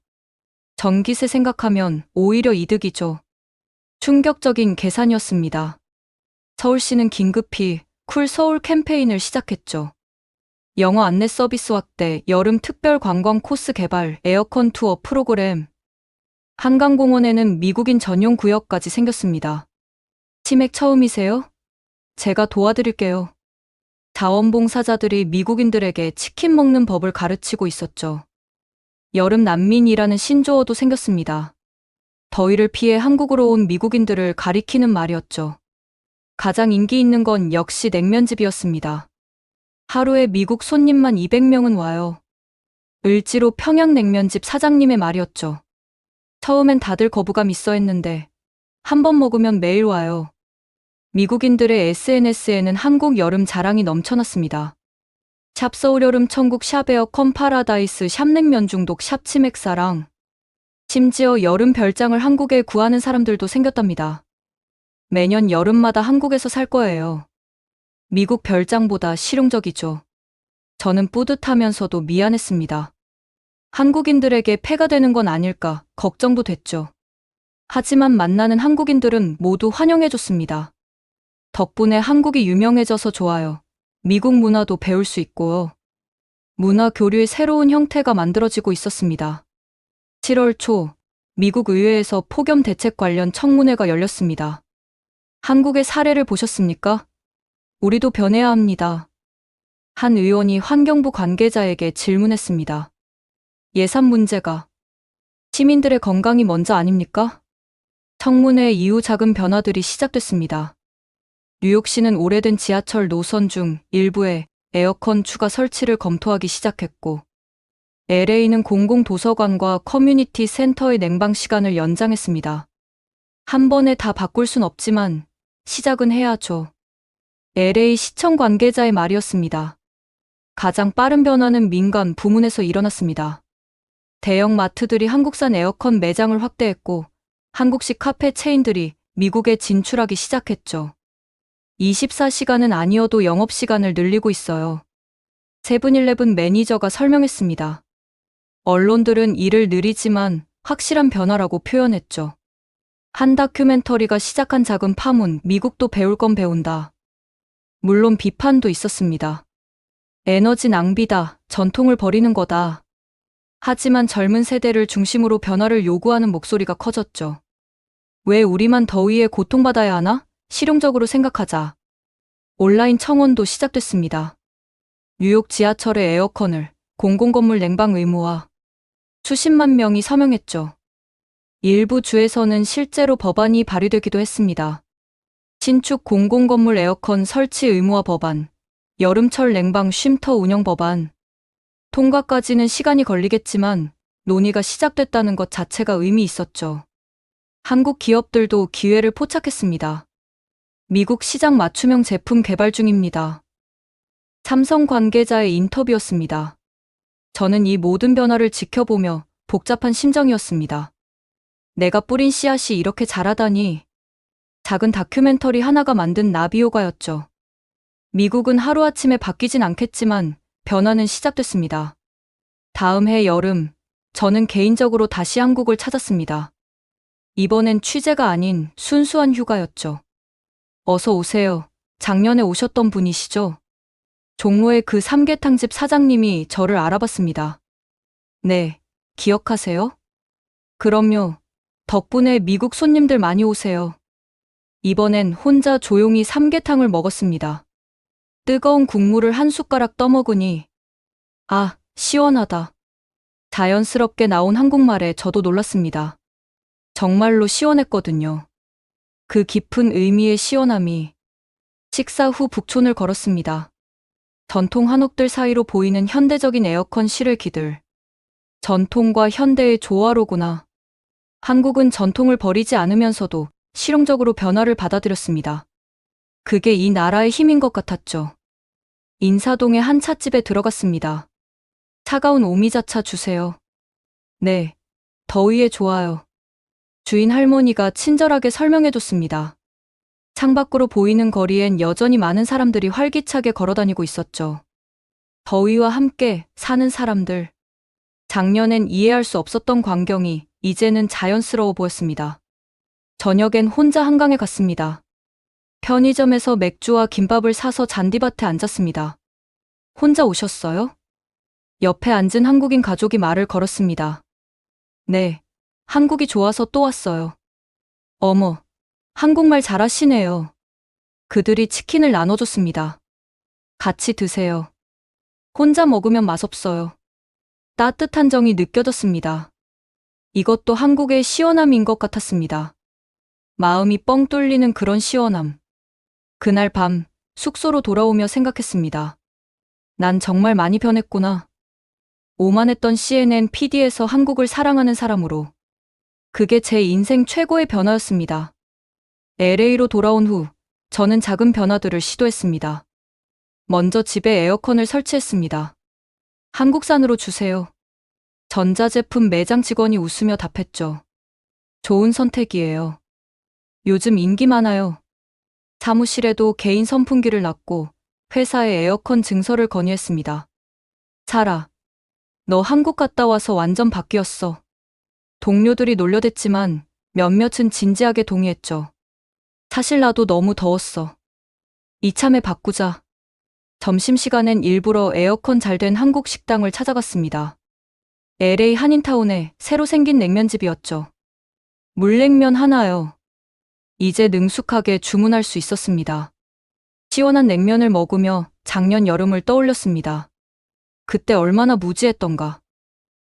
전기세 생각하면 오히려 이득이죠. 충격적인 계산이었습니다. 서울시는 긴급히 쿨 서울 캠페인을 시작했죠. 영어 안내 서비스 확대, 여름 특별 관광 코스 개발, 에어컨 투어 프로그램. 한강공원에는 미국인 전용 구역까지 생겼습니다. 치맥 처음이세요? 제가 도와드릴게요. 자원봉사자들이 미국인들에게 치킨 먹는 법을 가르치고 있었죠. 여름 난민이라는 신조어도 생겼습니다. 더위를 피해 한국으로 온 미국인들을 가리키는 말이었죠. 가장 인기 있는 건 역시 냉면집이었습니다. 하루에 미국 손님만 200명은 와요. 을지로 평양냉면집 사장님의 말이었죠. 처음엔 다들 거부감 있어 했는데 한 번 먹으면 매일 와요. 미국인들의 SNS에는 한국 여름 자랑이 넘쳐났습니다. 샵 서울여름 천국 샵 에어컨 파라다이스 샵 냉면 중독 샵 치맥사랑. 심지어 여름 별장을 한국에 구하는 사람들도 생겼답니다. 매년 여름마다 한국에서 살 거예요. 미국 별장보다 실용적이죠. 저는 뿌듯하면서도 미안했습니다. 한국인들에게 폐가 되는 건 아닐까 걱정도 됐죠. 하지만 만나는 한국인들은 모두 환영해줬습니다. 덕분에 한국이 유명해져서 좋아요. 미국 문화도 배울 수 있고요. 문화 교류의 새로운 형태가 만들어지고 있었습니다. 7월 초, 미국 의회에서 폭염 대책 관련 청문회가 열렸습니다. 한국의 사례를 보셨습니까? 우리도 변해야 합니다. 한 의원이 환경부 관계자에게 질문했습니다. 예산 문제가 시민들의 건강이 먼저 아닙니까? 청문회 이후 작은 변화들이 시작됐습니다. 뉴욕시는 오래된 지하철 노선 중 일부에 에어컨 추가 설치를 검토하기 시작했고, LA는 공공도서관과 커뮤니티 센터의 냉방 시간을 연장했습니다. 한 번에 다 바꿀 순 없지만 시작은 해야죠. LA 시청 관계자의 말이었습니다. 가장 빠른 변화는 민간 부문에서 일어났습니다. 대형 마트들이 한국산 에어컨 매장을 확대했고, 한국식 카페 체인들이 미국에 진출하기 시작했죠. 24시간은 아니어도 영업시간을 늘리고 있어요. 세븐일레븐 매니저가 설명했습니다. 언론들은 이를 느리지만 확실한 변화라고 표현했죠. 한 다큐멘터리가 시작한 작은 파문, 미국도 배울 건 배운다. 물론 비판도 있었습니다. 에너지 낭비다, 전통을 버리는 거다. 하지만 젊은 세대를 중심으로 변화를 요구하는 목소리가 커졌죠. 왜 우리만 더위에 고통받아야 하나? 실용적으로 생각하자. 온라인 청원도 시작됐습니다. 뉴욕 지하철의 에어컨을 공공건물 냉방 의무화. 수십만 명이 서명했죠. 일부 주에서는 실제로 법안이 발의되기도 했습니다. 신축 공공건물 에어컨 설치 의무화 법안, 여름철 냉방 쉼터 운영 법안. 통과까지는 시간이 걸리겠지만 논의가 시작됐다는 것 자체가 의미 있었죠. 한국 기업들도 기회를 포착했습니다. 미국 시장 맞춤형 제품 개발 중입니다. 삼성 관계자의 인터뷰였습니다. 저는 이 모든 변화를 지켜보며 복잡한 심정이었습니다. 내가 뿌린 씨앗이 이렇게 자라다니. 작은 다큐멘터리 하나가 만든 나비효과였죠. 미국은 하루아침에 바뀌진 않겠지만 변화는 시작됐습니다. 다음 해 여름, 저는 개인적으로 다시 한국을 찾았습니다. 이번엔 취재가 아닌 순수한 휴가였죠. 어서 오세요. 작년에 오셨던 분이시죠? 종로의 그 삼계탕집 사장님이 저를 알아봤습니다. 네, 기억하세요? 그럼요. 덕분에 미국 손님들 많이 오세요. 이번엔 혼자 조용히 삼계탕을 먹었습니다. 뜨거운 국물을 한 숟가락 떠먹으니, 아, 시원하다. 자연스럽게 나온 한국말에 저도 놀랐습니다. 정말로 시원했거든요. 그 깊은 의미의 시원함이. 식사 후 북촌을 걸었습니다. 전통 한옥들 사이로 보이는 현대적인 에어컨 실외기들. 전통과 현대의 조화로구나. 한국은 전통을 버리지 않으면서도 실용적으로 변화를 받아들였습니다. 그게 이 나라의 힘인 것 같았죠. 인사동의 한 찻집에 들어갔습니다. 차가운 오미자차 주세요. 네, 더위에 좋아요. 주인 할머니가 친절하게 설명해줬습니다. 창밖으로 보이는 거리엔 여전히 많은 사람들이 활기차게 걸어다니고 있었죠. 더위와 함께 사는 사람들. 작년엔 이해할 수 없었던 광경이 이제는 자연스러워 보였습니다. 저녁엔 혼자 한강에 갔습니다. 편의점에서 맥주와 김밥을 사서 잔디밭에 앉았습니다. 혼자 오셨어요? 옆에 앉은 한국인 가족이 말을 걸었습니다. 네, 한국이 좋아서 또 왔어요. 어머, 한국말 잘하시네요. 그들이 치킨을 나눠줬습니다. 같이 드세요. 혼자 먹으면 맛없어요. 따뜻한 정이 느껴졌습니다. 이것도 한국의 시원함인 것 같았습니다. 마음이 뻥 뚫리는 그런 시원함. 그날 밤 숙소로 돌아오며 생각했습니다. 난 정말 많이 변했구나. 오만했던 CNN PD에서 한국을 사랑하는 사람으로. 그게 제 인생 최고의 변화였습니다. LA로 돌아온 후 저는 작은 변화들을 시도했습니다. 먼저 집에 에어컨을 설치했습니다. 한국산으로 주세요. 전자제품 매장 직원이 웃으며 답했죠. 좋은 선택이에요. 요즘 인기 많아요. 사무실에도 개인 선풍기를 놨고 회사에 에어컨 증설을 건의했습니다. 사라, 너 한국 갔다 와서 완전 바뀌었어. 동료들이 놀려댔지만 몇몇은 진지하게 동의했죠. 사실 나도 너무 더웠어. 이참에 바꾸자. 점심시간엔 일부러 에어컨 잘 된 한국 식당을 찾아갔습니다. LA 한인타운에 새로 생긴 냉면집이었죠. 물냉면 하나요. 이제 능숙하게 주문할 수 있었습니다. 시원한 냉면을 먹으며 작년 여름을 떠올렸습니다. 그때 얼마나 무지했던가.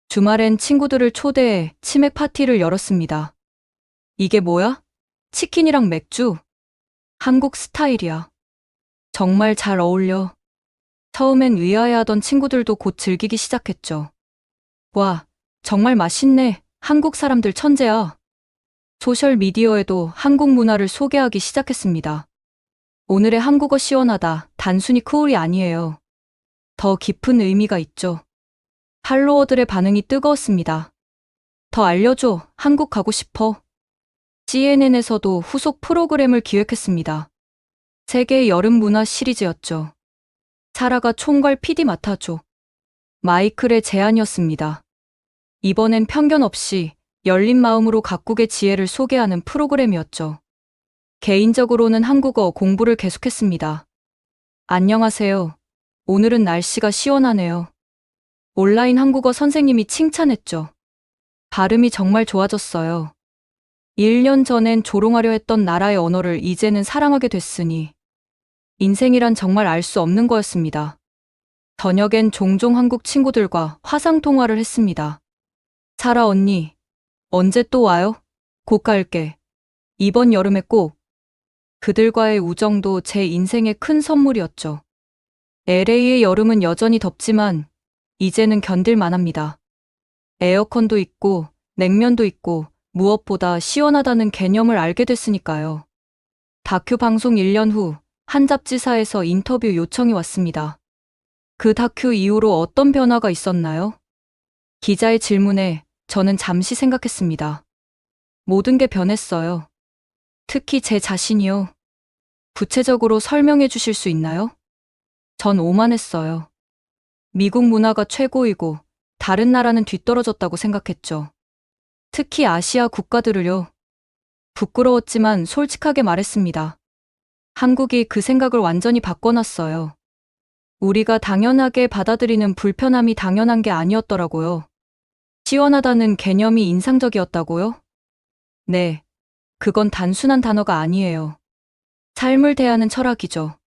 주말엔 친구들을 초대해 치맥 파티를 열었습니다. 이게 뭐야? 치킨이랑 맥주? 한국 스타일이야. 정말 잘 어울려. 처음엔 의아해하던 친구들도 곧 즐기기 시작했죠. 와, 정말 맛있네. 한국 사람들 천재야. 소셜미디어에도 한국 문화를 소개하기 시작했습니다. 오늘의 한국어 시원하다. 단순히 cool이 아니에요. 더 깊은 의미가 있죠. 팔로워들의 반응이 뜨거웠습니다. 더 알려줘. 한국 가고 싶어. CNN에서도 후속 프로그램을 기획했습니다. 세계의 여름 문화 시리즈였죠. 사라가 총괄 PD 맡아줘. 마이클의 제안이었습니다. 이번엔 편견 없이 열린 마음으로 각국의 지혜를 소개하는 프로그램이었죠. 개인적으로는 한국어 공부를 계속했습니다. 안녕하세요. 오늘은 날씨가 시원하네요. 온라인 한국어 선생님이 칭찬했죠. 발음이 정말 좋아졌어요. 1년 전엔 조롱하려 했던 나라의 언어를 이제는 사랑하게 됐으니 인생이란 정말 알 수 없는 거였습니다. 저녁엔 종종 한국 친구들과 화상통화를 했습니다. 사라 언니, 언제 또 와요? 곧 갈게. 이번 여름에 꼭. 그들과의 우정도 제 인생의 큰 선물이었죠. LA의 여름은 여전히 덥지만 이제는 견딜만 합니다. 에어컨도 있고 냉면도 있고 무엇보다 시원하다는 개념을 알게 됐으니까요. 다큐 방송 1년 후 한 잡지사에서 인터뷰 요청이 왔습니다. 그 다큐 이후로 어떤 변화가 있었나요? 기자의 질문에 저는 잠시 생각했습니다. 모든 게 변했어요. 특히 제 자신이요. 구체적으로 설명해 주실 수 있나요? 전 오만했어요. 미국 문화가 최고이고 다른 나라는 뒤떨어졌다고 생각했죠. 특히 아시아 국가들을요. 부끄러웠지만 솔직하게 말했습니다. 한국이 그 생각을 완전히 바꿔놨어요. 우리가 당연하게 받아들이는 불편함이 당연한 게 아니었더라고요. 시원하다는 개념이 인상적이었다고요? 네, 그건 단순한 단어가 아니에요. 삶을 대하는 철학이죠.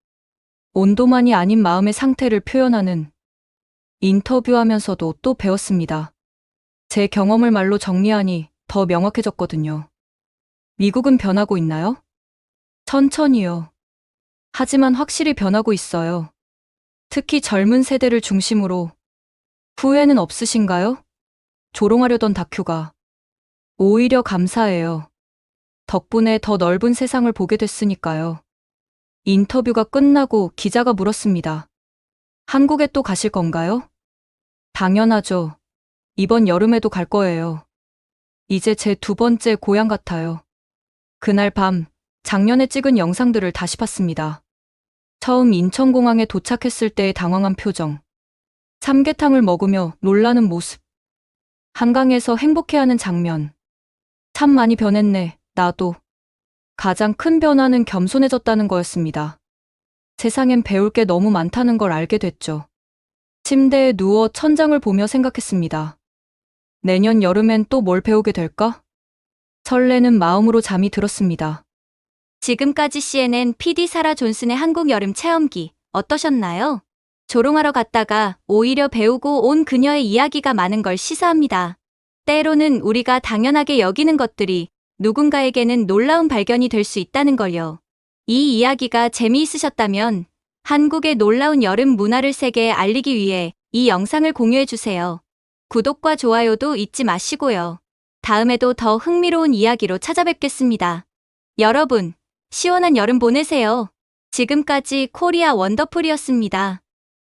온도만이 아닌 마음의 상태를 표현하는. 인터뷰하면서도 또 배웠습니다. 제 경험을 말로 정리하니 더 명확해졌거든요. 미국은 변하고 있나요? 천천히요. 하지만 확실히 변하고 있어요. 특히 젊은 세대를 중심으로. 후회는 없으신가요? 조롱하려던 다큐가. 오히려 감사해요. 덕분에 더 넓은 세상을 보게 됐으니까요. 인터뷰가 끝나고 기자가 물었습니다. 한국에 또 가실 건가요? 당연하죠. 이번 여름에도 갈 거예요. 이제 제 두 번째 고향 같아요. 그날 밤, 작년에 찍은 영상들을 다시 봤습니다. 처음 인천공항에 도착했을 때의 당황한 표정. 삼계탕을 먹으며 놀라는 모습. 한강에서 행복해하는 장면. 참 많이 변했네, 나도. 가장 큰 변화는 겸손해졌다는 거였습니다. 세상엔 배울 게 너무 많다는 걸 알게 됐죠. 침대에 누워 천장을 보며 생각했습니다. 내년 여름엔 또 뭘 배우게 될까? 설레는 마음으로 잠이 들었습니다. 지금까지 CNN PD 사라 존슨의 한국 여름 체험기 어떠셨나요? 조롱하러 갔다가 오히려 배우고 온 그녀의 이야기가 많은 걸 시사합니다. 때로는 우리가 당연하게 여기는 것들이 누군가에게는 놀라운 발견이 될 수 있다는 걸요. 이 이야기가 재미있으셨다면 한국의 놀라운 여름 문화를 세계에 알리기 위해 이 영상을 공유해주세요. 구독과 좋아요도 잊지 마시고요. 다음에도 더 흥미로운 이야기로 찾아뵙겠습니다. 여러분, 시원한 여름 보내세요. 지금까지 코리아 원더풀이었습니다.